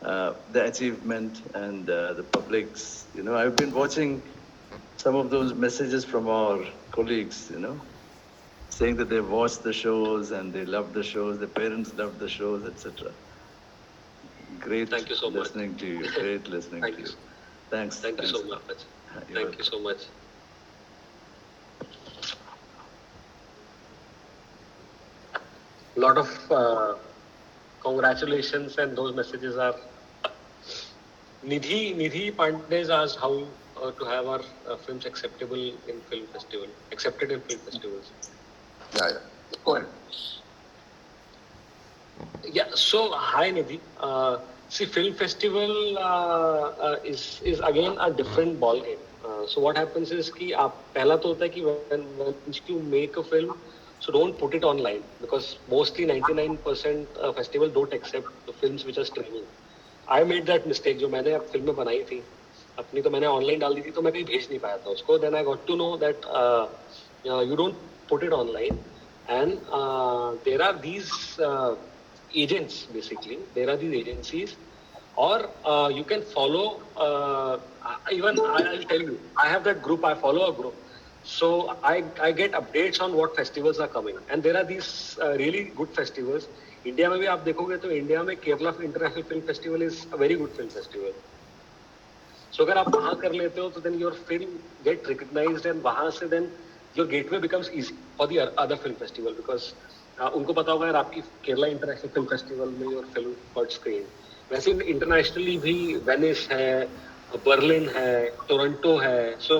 the achievement and the public's, I've been watching some of those messages from our colleagues, saying that they watched the shows and they loved the shows, their parents loved the shows, etc. Great. Thank you so much. Listening to you. Great listening to you. Thanks. Thank you so much. Thank you so much. Lot of congratulations, and those messages are. Nidhi Pandey's asked how to have our films accepted in film festivals. Yeah. Go ahead. Yeah. So hi Nidhi. See, film festival is again a different ball game. So what happens is कि आप पहला तो होता है कि once you make a film, so don't put it online because mostly 99% festival don't accept the films which are streaming. I made that mistake. जो मैंने अब फिल्में बनाई थी अपनी तो मैंने online डाल दी थी तो मैं कहीं भेज नहीं पाया था उसको. Then I got to know that you don't put it online, and there are these agents basically. There are these agencies, or you can follow. Even I'll tell you, I have that group. I follow a group. So I get updates on what festivals are coming, and there are these really good festivals. India में भी आप देखोगे तो India में Kerala international film festival is a very good film festival. So अगर आप वहाँ कर लेते हो तो then your film get recognised, and वहाँ से then your gateway becomes easy for the other film festival, because उनको पता होगा यार आपकी केरला इंटरनेशनल फिल्म फेस्टिवल में योर फिल्म गॉट स्क्रीन. वैसे इंटरनेशनली भी वेनिस है, बर्लिन है, टोरंटो है, सो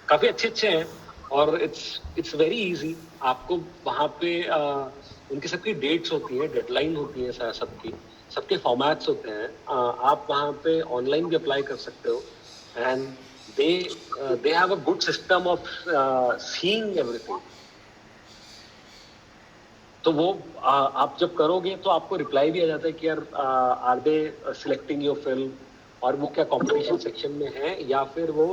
काफ़ी अच्छे हैं और इट्स वेरी इजी. आपको वहाँ पे उनकी सबकी डेट्स होती हैं, डेडलाइन होती है सबके फॉर्मेट्स होते हैं. आप वहाँ पे ऑनलाइन भी अप्लाई कर सकते हो, and they have a good system of seeing everything. तो वो आप जब करोगे तो आपको रिप्लाई भी आ जाता है कि यार are they selecting your film, और वो क्या कंपटीशन सेक्शन में है या फिर वो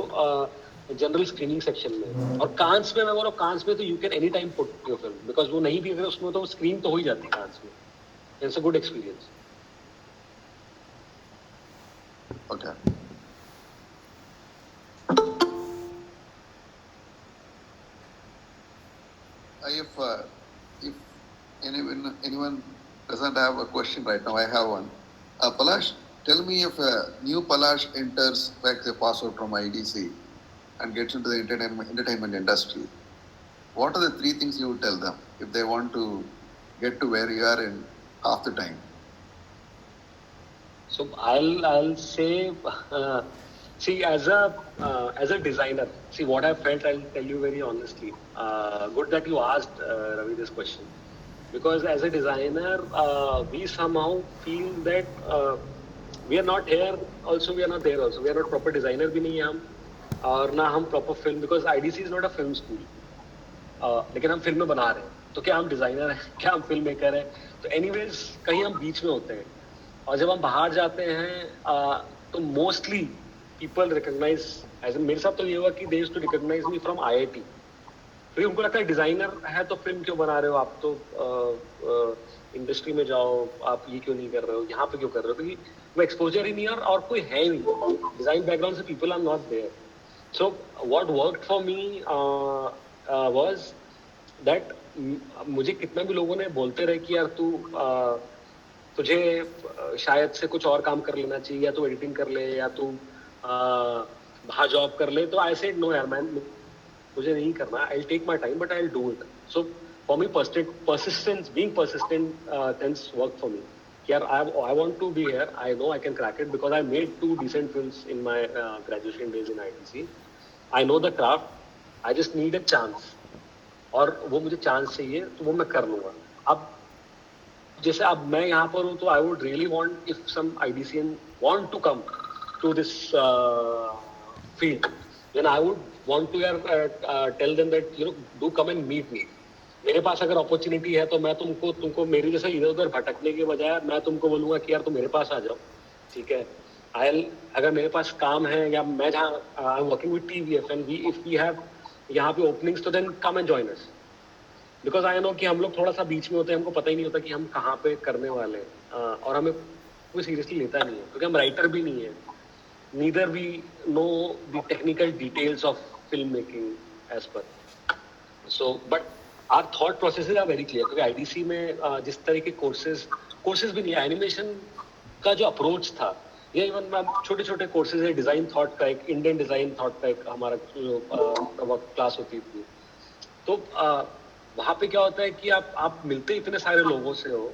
जनरल स्क्रीनिंग सेक्शन में। और कांस में मैं बोल रहा हूँ, कांस में तो you can any time put your film, because वो नहीं भी अगर उसमें तो स्क्रीन तो हो ही जाती है कांस में। It's a good experience. Okay. If anyone doesn't have a question right now, I have one. Palash, tell me if a new Palash enters, like they pass out from IDC and gets into the entertainment industry, what are the three things you would tell them if they want to get to where you are in half the time? So I'll say, see, as a designer, see what I felt. I'll tell you very honestly. Good that you asked Ravi this question, because as a designer, we somehow feel that we are not here. Also, we are not there. Also, we are not proper designer भी नहीं हैं हम, और ना हम proper film, because IDC is not a film school. लेकिन हम फिल्में बना रहे हैं, तो क्या हम डिजाइनर हैं, क्या हम फिल्म मेकर हैं? तो एनीवेज कहीं हम बीच में होते हैं। और जब हम बाहर जाते हैं तो मोस्टली पीपल रिकॉग्नाइज, एज मेरे साथ तो ये हुआ कि they used to recognise me from IIT, क्योंकि उनको लगता है डिजाइनर है तो फिल्म क्यों बना रहे हो आप, तो इंडस्ट्री में जाओ, आप ये क्यों नहीं कर रहे हो, यहाँ पे क्यों कर रहे हो, क्योंकि वो एक्सपोजर ही नहीं है और कोई है ही नहीं डिजाइन बैकग्राउंड से, people are not there. So what worked for me was that, मुझे कितना भी लोगों ने बोलते रहे कि यार तू तुझे शायद से कुछ और काम कर लेना चाहिए, या तू एडिटिंग कर ले, या तू बाहर जॉब कर ले, तो आई सेड नो यार, मैन मुझे नहीं करना, I take my time but I do it. So for me persistence, being persistent tends work for me. यार I want to be here, I know I can crack it because I made 2 decent films in my graduation days in ITC. I know the craft, I just need a chance, और वो मुझे chance चाहिए तो वो मैं कर लूँगा। अब जैसे अब मैं यहाँ पर हूँ, तो I would really want if some IDCN want to come to this field, then I would want to यार tell them that you know do come and meet me. मेरे पास अगर अपॉर्चुनिटी है तो मैं तुमको मेरी जैसे इधर उधर भटकने के बजाय मैं तुमको बोलूँगा कि यार तुम मेरे पास आ जाओ, ठीक है। अगर मेरे पास काम है, या मैं जहाँ I am working with TVF and if we have यहाँ पे ओपनिंग्स, तो then come and join us, because I know कि हम लोग थोड़ा सा बीच में होते हैं, हमको पता ही नहीं होता कि हम कहाँ पे करने वाले हैं, और हमें कोई सीरियसली लेता नहीं है, क्योंकि हम राइटर भी नहीं है, neither we know the technical details of film making as per. So but our thought processes are very clear, क्योंकि IDC में जिस तरह के कोर्सेज भी नहीं है, एनिमेशन का जो अप्रोच था, या इवन छोटे छोटे कोर्सेज है, डिजाइन थॉट का, एक इंडियन डिजाइन थॉट का एक हमारा क्लास होती थी, तो वहाँ पे क्या होता है कि आप मिलते इतने सारे लोगों से हो,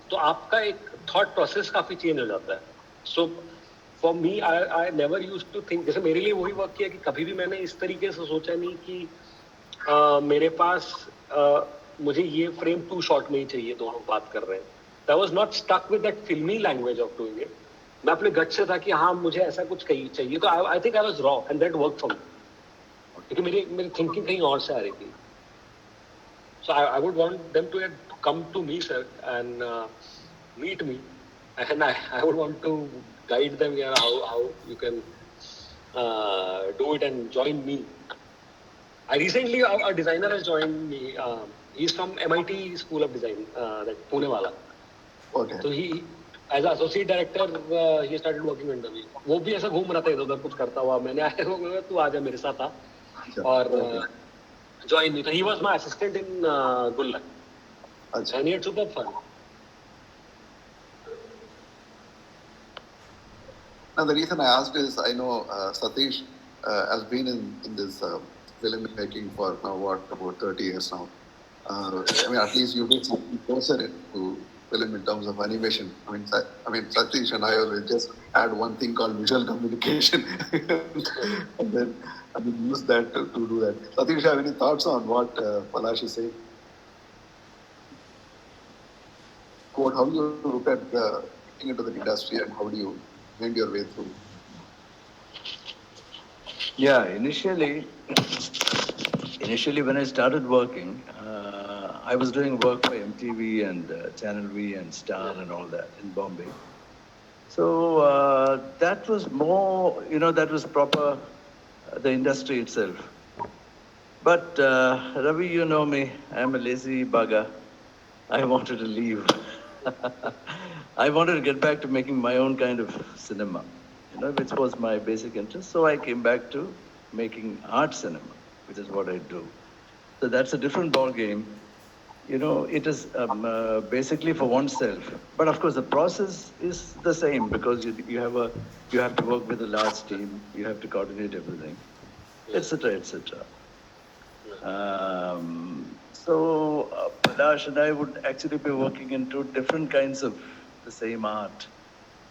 तो आपका एक थॉट प्रोसेस काफी चेंज हो जाता है। So for me I never used to think, जैसे मेरे लिए वही वर्क किया कि कभी भी मैंने इस तरीके से सोचा नहीं कि मेरे पास मुझे ये फ्रेम 2 शॉट में ही चाहिए, दोनों बात कर रहे हैं। I was not stuck with that filmy language of doing it. मैं अपने गट से था कि हाँ मुझे ऐसा कुछ चाहिए, तो आई think I was raw and that work for me, क्योंकि मेरी थिंकिंग कहीं और से आ रही थी। So I would want them to come to me, sir, and meet me, and I would want to guide them here how you can do it and join me. I recently a designer has joined me. He's from MIT School of Design, that Pune wala. Okay. So he, as an associate director, he started working under me. वो भी ऐसा घूम रहा था इधर उधर कुछ करता हुआ, मैंने आया होगा तू आ जा मेरे साथ आ, और join me. So he was my assistant in Gullak. Achha. And he had super fun. Now, the reason I asked is I know Satish has been in this film making for now, about 30 years now. I mean, at least you get something closer into film in terms of animation. I mean, Satish and I will just add one thing called visual communication, and then use that to do that. Satish, have any thoughts on what Palash is saying? How do you look at getting into the industry, and how do you wend your way through? Yeah, initially when I started working, I was doing work for MTV and Channel V and Star and all that in Bombay. So that was more, that was proper the industry itself. But Ravi, you know me, I'm a lazy bugger. I wanted to leave. I wanted to get back to making my own kind of cinema, which was my basic interest. So I came back to making art cinema, which is what I do. So that's a different ball game. It is basically for oneself. But of course, the process is the same because you have to work with a large team. You have to coordinate everything, etc., etc. Palash and I would actually be working in two different kinds of the same art.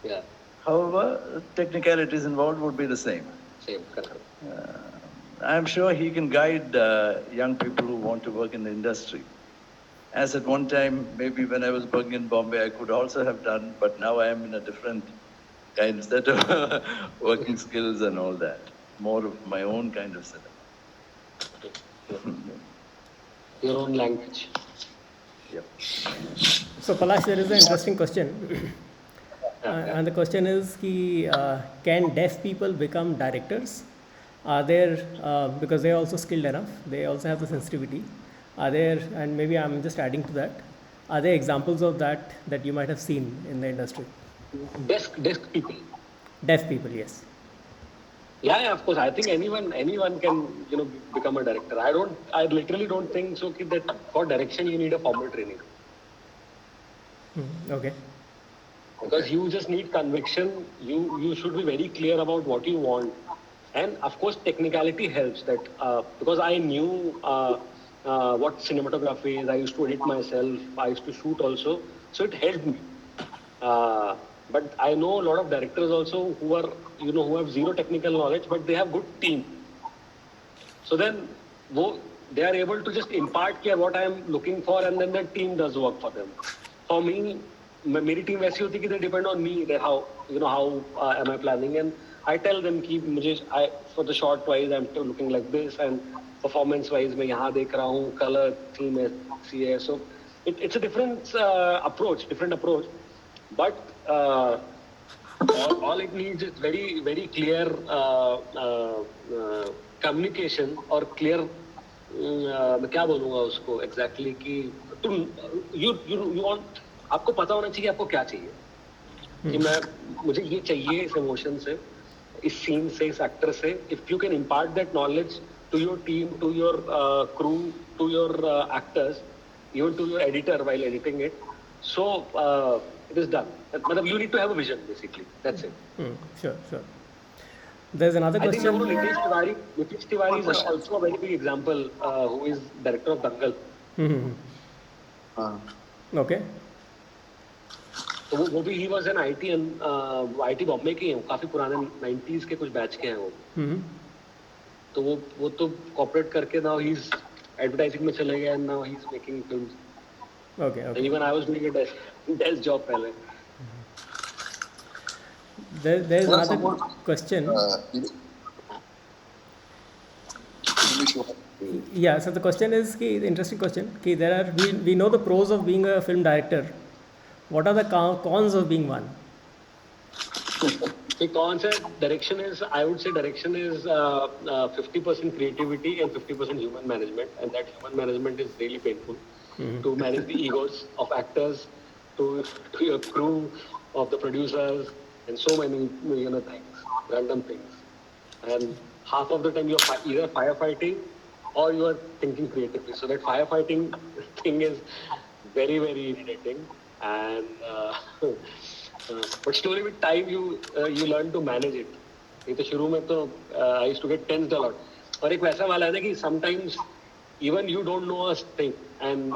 Yeah. However, technicalities involved would be the same. Same, correct. I'm sure he can guide young people who want to work in the industry. As at one time, maybe when I was working in Bombay, I could also have done, but now I am in a different kind of set of working skills and all that. More of my own kind of setup. Your own language. Yep. So Palash, there is an interesting question. And the question is, can deaf people become directors? Are there, because they are also skilled enough, they also have the sensitivity. Are there, and maybe I'm just adding to that, are there examples of that you might have seen in the industry? Desk people. Deaf people, yes. Yeah, of course. I think anyone can, become a director. I literally don't think so that for direction you need a formal training. Okay. Because you just need conviction. You should be very clear about what you want. And of course, technicality helps that because I knew what cinematography is. I used to edit myself. I used to shoot also. So it helped me. But I know a lot of directors also who are, who have zero technical knowledge, but they have good team. So then they are able to just impart what I am looking for, and then the team does work for them. For me, मेरी team वैसी होती कि they depend on me, that how am I planning, and I tell them कि मुझे for the short wise I'm looking like this, and performance wise मैं यहाँ देख रहा हूँ, color theme ऐसी है. So it's a different approach, but all it needs is very very clear communication और clear मैं क्या बोलूँगा उसको exactly कि तुम you want, आपको पता होना चाहिए आपको क्या चाहिए कि मुझे ये चाहिए इस emotion से, इस scene से, इस actor से. If you can impart that knowledge to your team, to your crew, to your actors, even to your editor while editing it, so it is done. You need to have a vision, basically. That's it. Sure. There's another question. I think Nitish Tiwari is also a very big example, who is director of Dangal. Okay. तो वो भी he was an IT and IT Bombay के हैं, काफी पुराने 90s के कुछ batch के हैं वो. तो वो तो कॉर्पोरेट करके now he's advertising में चले गए and now he's making films. Okay. And even I was doing a desk job पहले. There's another question. Yeah, so the question is, the interesting question, we know the pros of being a film director. What are the cons of being one? The cons direction is 50% creativity and 50% human management, and that human management is really painful. To manage the egos of actors, to your crew, of the producers, and so many things, random things. And half of the time you're either firefighting or you are thinking creatively. So that firefighting thing is very very irritating. And but slowly with time you learn to manage it. नहीं तो शुरू में तो I used to get tensed a lot. और एक वैसा वाला है ना कि sometimes even you don't know a thing, and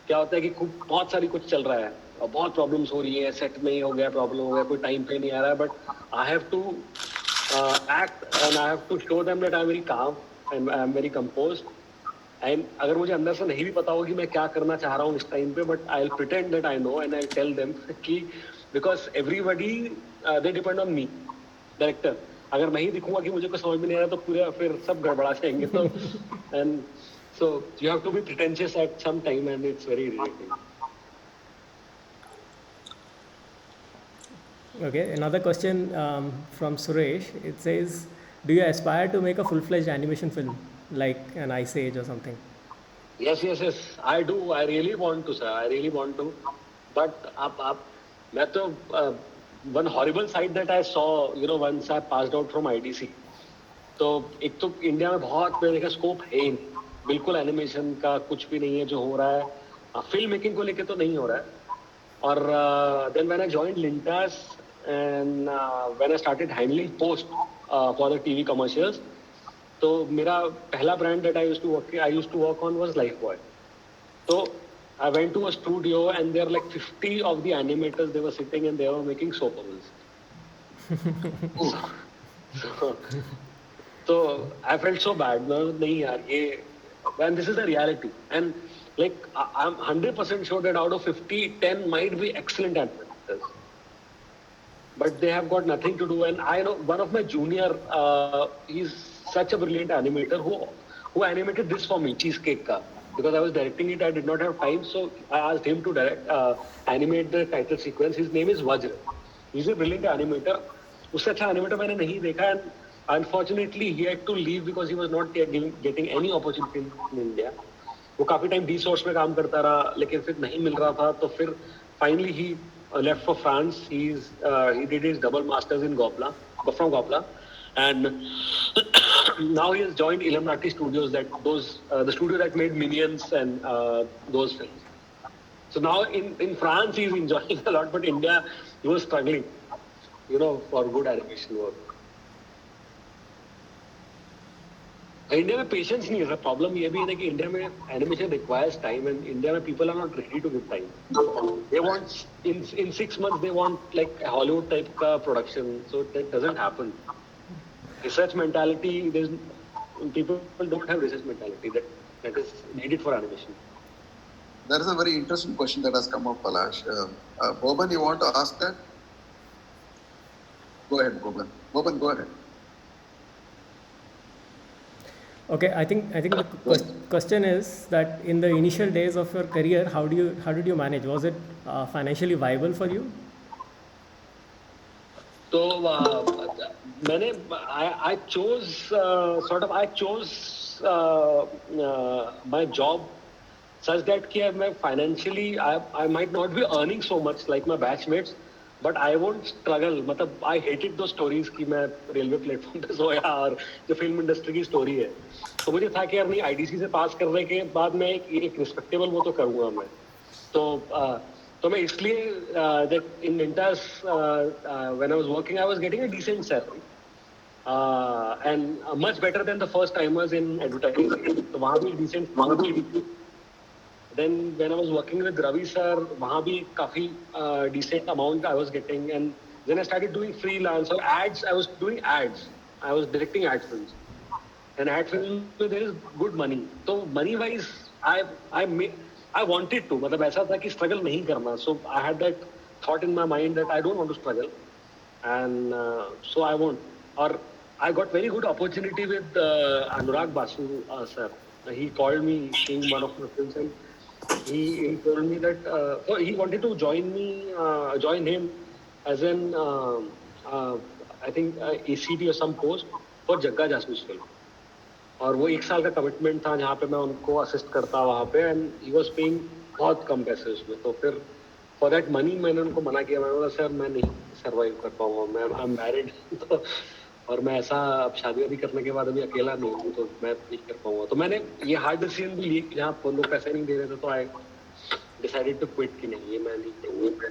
क्या होता है कि बहुत सारी कुछ चल रहा है और बहुत प्रॉब्लम्स हो रही है, सेट में ही हो गया प्रॉब्लम हो गया, कोई टाइम पे नहीं आ रहा है, but I have to act and I have to show them that I am very calm and I am very composed. And अगर मुझे अंदर से नहीं भी पता हो कि मैं क्या करना चाह रहा हूँ इस टाइम पे, but I will pretend that I know and I tell them कि because everybody they depend on me director. अगर मैं ही दिखूंगा कि मुझे कुछ समझ में नहीं आ रहा तो पूरे फिर सब गड़बड़ा जाएंगे. तो and so you have to be pretentious at some time, and it's very irritating. Okay, another question from Suresh. It says, do you aspire to make a full-fledged animation film like an Ice Age or something? Yes, yes, yes. I do. I really want to, sir. I really want to. But मैं तो one horrible side that I saw, once I passed out from IDC. तो एक तो India में बहुत मैंने देखा scope है ही नहीं, बिल्कुल एनिमेशन का कुछ भी नहीं है जो हो रहा है, फिल्म मेकिंग को लेके तो नहीं हो रहा है. और then when I joined Lintas and when I started handling post for the TV commercials, तो मेरा पहला brand that I used to work on was Lifebuoy. तो I went to a studio and there are like 50 of the animators, they were sitting and they were making soap bubbles. So I felt so bad. No, nahi yaar, and this is the reality. And like I'm 100% sure that out of 50, 10 might be excellent animators, but they have got nothing to do. And I know one of my junior, he's such a brilliant animator who animated this for me, Cheesecake ka. Because I was directing it, I did not have time, so I asked him to animate the title sequence. His name is Vajra. He's a brilliant animator. उससे अच्छा animator मैंने नहीं देखा, and unfortunately he had to leave because he was not getting any opportunity in India. वो काफी time D-Source में काम करता रहा, लेकिन फिर नहीं मिल रहा था, तो फिर finally he left for France. He did his double masters in Gopla, from Gopla, and now he has joined Illuminati Studios, the studio that made Minions and those films. So now in France he's enjoying a lot, but India he was struggling, for good animation work. India में patience नहीं है. Problem ये भी है कि India में animation requires time, and India में people are not ready to give time. They want in 6 months they want like Hollywood type का production, so that doesn't happen. Research mentality, people don't have research mentality that is needed for animation. There is a very interesting question that has come up, Palash. Boban, you want to ask that? Go ahead, Boban. Boban, go ahead. Okay, I think the question is that in the initial days of your career, how did you manage? Was it financially viable for you? So मैंने I chose my job such that कि मैं financially I might not be earning so much like my batchmates, but I won't struggle. मतलब I hated those stories कि मैं railway platform पे सोया और जो film industry की स्टोरी है, तो मुझे था कि यार नहीं, आईडीसी से पास करने के बाद मैं एक रिस्पेक्टेबल वो तो करूँगा मैं. तो मैं इसलिए that in Lintas when I was working I was getting a decent salary and much better than the first timers in advertising. तो वहाँ भी decent. Then when I was working with Ravi sir, वहाँ भी काफी decent amount I was getting, and then I started doing freelance or ads. I was doing ads. I was directing ad films, and ad films there is good money. So money wise I wanted to, मतलब ऐसा था कि struggle नहीं करना. So I had that thought in my mind that I don't want to struggle, and so I won't. Or I got very good opportunity with Anurag Basu sir. He called me seeing one of my films, and he told me that so he wanted to join him as an I think ACD or some post for Jagga Jasus film. और वो 1 साल का commitment था जहाँ पे मैं उनको assist करता वहाँ पे, एंड ही वाज पेइंग बहुत कम पैसे उसमें. तो फिर फॉर दैट मनी मैंने उनको मना किया. मैंने बोला सर मैं नहीं सर्वाइव कर पाऊंगा, मैं आई एम मैरिड तो, और मैं ऐसा अब शादी वादी करने के बाद अभी अकेला नहीं हूँ, तो मैं नहीं कर पाऊंगा. तो मैंने ये हार्ड डिसीजन भी ली जहाँ लोग पैसे नहीं दे रहे थे, तो आई डिसाइडेड टू क्विट कि नहीं, ये मैं नहीं करूँगा.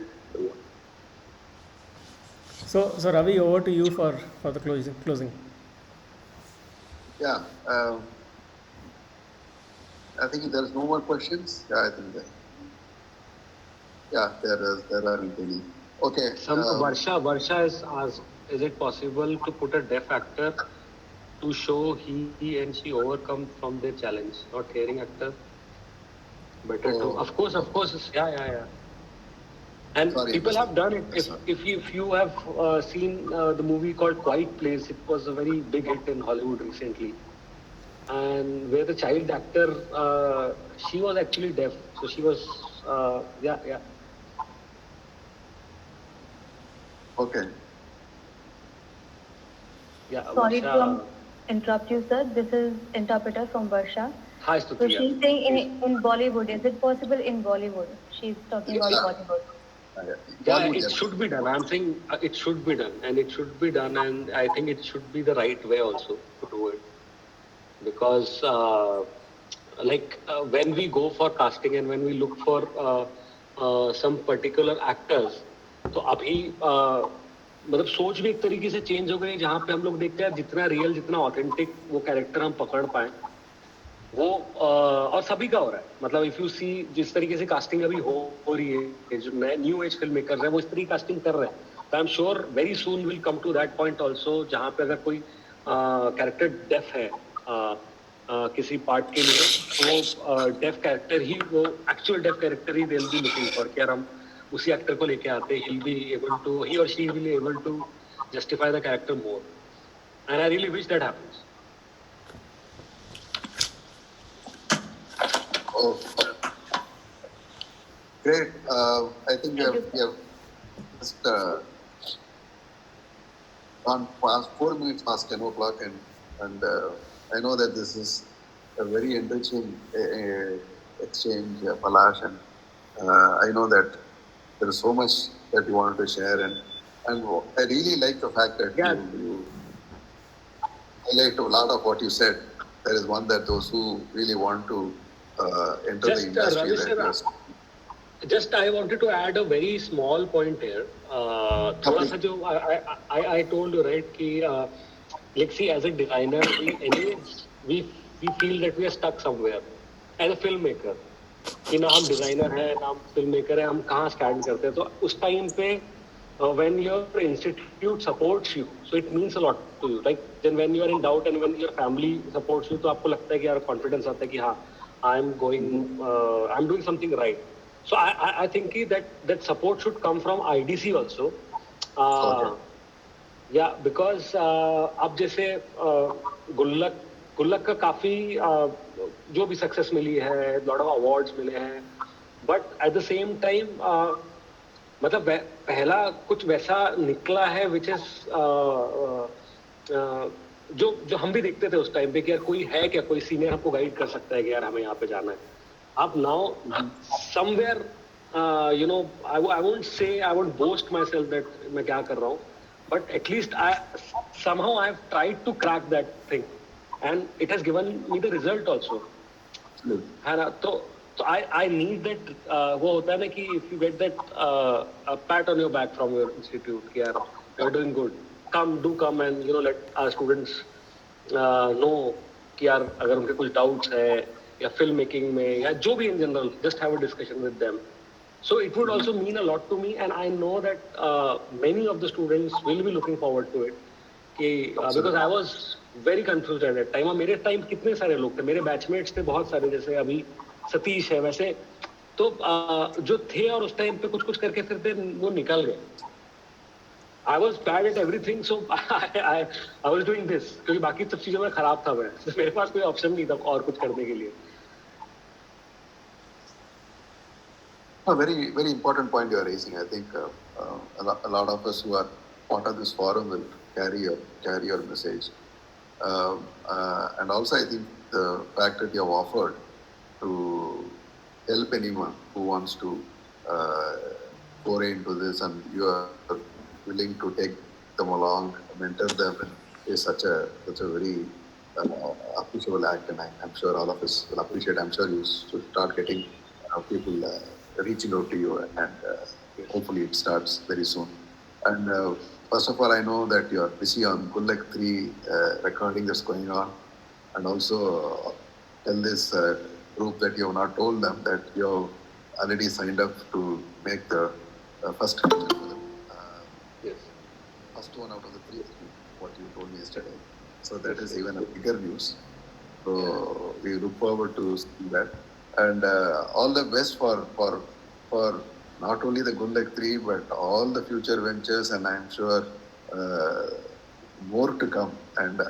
So Ravi, over to you for the closing. Yeah, I think if there's no more questions. Yeah, I think there aren't any. Okay. Varsha has asked, is it possible to put a deaf actor to show he and she overcome from their challenge? Not hearing actor, better to. Of course, yeah. And Sorry, people have done it. If you have seen the movie called Quiet Place, it was a very big hit in Hollywood recently, and where the child actor she was actually deaf, so she was yeah. Okay. Yeah, Sorry to Varsha. interrupt you, sir. This is interpreter from Varsha. Hi, So Stuti. Yeah. she's saying Please. in Bollywood, is it possible in Bollywood? She's talking about Yeah, Bollywood. Yeah, Bollywood, it yes. should be done. I'm saying it should be done, and it should be done, and I think it should be the right way also to do it, because when we go for casting and when we look for some particular actors, तो अभी मतलब सोच भी एक तरीके से change हो गई, जहाँ पे हम लोग देखते हैं जितना रियल, जितना ऑथेंटिक वो कैरेक्टर हम पकड़ पाए, वो और सभी का हो रहा है. मतलब इफ यू सी जिस तरीके से कास्टिंग अभी हो रही है, जो नए न्यू एज फिल्म मेकर्स हैं वो इस तरीके की कास्टिंग कर रहे हैं, तो I am sure very soon will come to that point also, जहाँ पे अगर कोई कैरेक्टर डेफ है किसी पार्ट के लिए, तो वो डेफ कैरेक्टर ही, वो एक्चुअल डेफ कैरेक्टर ही दे बी लुकिंग फॉर, कि यार हम उसी एक्टर को लेके आते हैं, ही और she will able to justify the character more, and I really wish that happens. Oh, great. I think we have just gone past 4 minutes past 10 o'clock, and I know that this is a very enriching exchange, Palash, and I know that there is so much that you wanted to share, and I really like the fact that you highlight a lot of what you said. There is one that those who really want to enter the industry. Just I wanted to add a very small point here. थोड़ा सा जो I told you, right, कि like see, as a designer we feel that we are stuck somewhere as a filmmaker, कि ना हम designer हैं ना हम filmmaker हैं, हम कहाँ stand करते हैं. तो उस time पे when your institute supports you, so it means a lot to you. Like then when you are in doubt and when your family supports you, तो आपको लगता है कि यार confidence आता है कि हाँ, I'm doing something right. So I think that support should come from IDC also. Okay. Yeah, because अब जैसे गुल्लक का काफी जो भी सक्सेस मिली है, lot of awards मिले हैं, but at the same time मतलब पहला कुछ वैसा निकला है which is जो हम भी देखते थे उस टाइम पे कि यार कोई है क्या, कोई सीनियर हमको गाइड कर सकता है कि यार हमें यहाँ पे जाना है. अब now somewhere I won't boast myself that मैं क्या कर रहा हूँ, but at least somehow I have tried to crack that thing and it has given me the result also. है ना, तो I need that वो होता है ना कि if you get that a pat on your back from your institute कि यार you're doing good, come and let our students know कि यार अगर उनके कुछ doubts है या film making में या जो भी in general, just have a discussion with them. So it would also mean a lot to me, and I know that many of the students will be looking forward to it. Because I was very confused at that time. और मेरे time कितने सारे लोग थे, मेरे batchmates थे बहुत सारे, जैसे अभी सतीश है वैसे, तो जो थे और उस टाइम पे कुछ करके फिर थे वो निकल गए. I was bad at everything, so I was doing this, क्योंकि बाकी सब चीजों में खराब था मैं, तो मेरे पास कोई ऑप्शन नहीं था और कुछ करने के लिए. A very, very important point you are raising. I think a lot of us who are part of this forum will carry your message. And also, I think the fact that you have offered to help anyone who wants to foray into this, and you are willing to take them along, mentor them, is such a very appreciable act, and I'm sure all of us will appreciate. I'm sure you should start getting people reaching out to you, and hopefully it starts very soon. And first of all, I know that you are busy on Gullak 3 recording that's going on, and also tell this group that you have not told them that you have already signed up to make the first feature for them. Yes. First one out of the 3, what you told me yesterday. So that is even a bigger news. So we look forward to seeing that. And all the best for not only the Gullak 3, but all the future ventures, and I'm sure more to come. And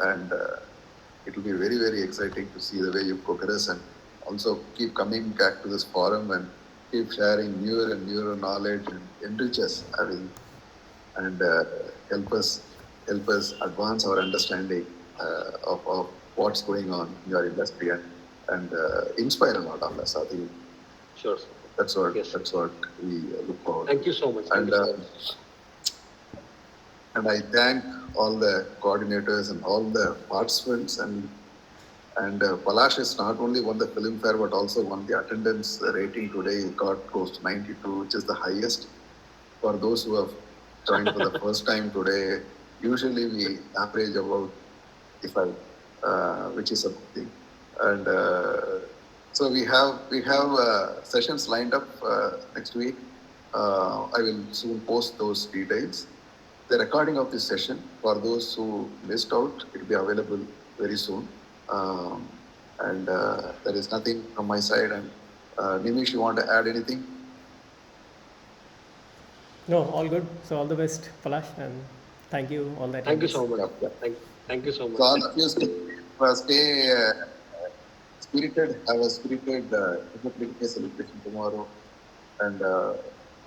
it will be very, very exciting to see the way you progress, and also keep coming back to this forum and keep sharing newer and newer knowledge and enrich us, and help us help us advance our understanding of what's going on in your industry and inspire a lot of us. I think Sure, sir. that's what Yes. that's what we look forward. Thank you so much. Thank And you so much. and I thank all the coordinators and all the participants and Palash has not only won the Filmfare but also won the attendance rating today. He got close to 92, which is the highest for those who have joined for the first time today. Usually we average about 55, which is a good thing. And so we have sessions lined up next week. I will soon post those details. The recording of this session, for those who missed out, it will be available very soon. And there is nothing from my side. And Nimish, you want to add anything? No, all good. So all the best, Palash, and thank you all the Thank you attendees. so much. Yeah. Thank you so much. So all of you stay spirited, have a spirited Republic Day celebration tomorrow, and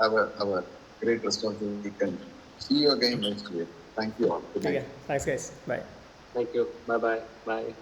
have a great rest of the week. And see you again next week. Thank you all. Good night. Okay, thanks, guys. Bye. Thank you. Bye. Bye.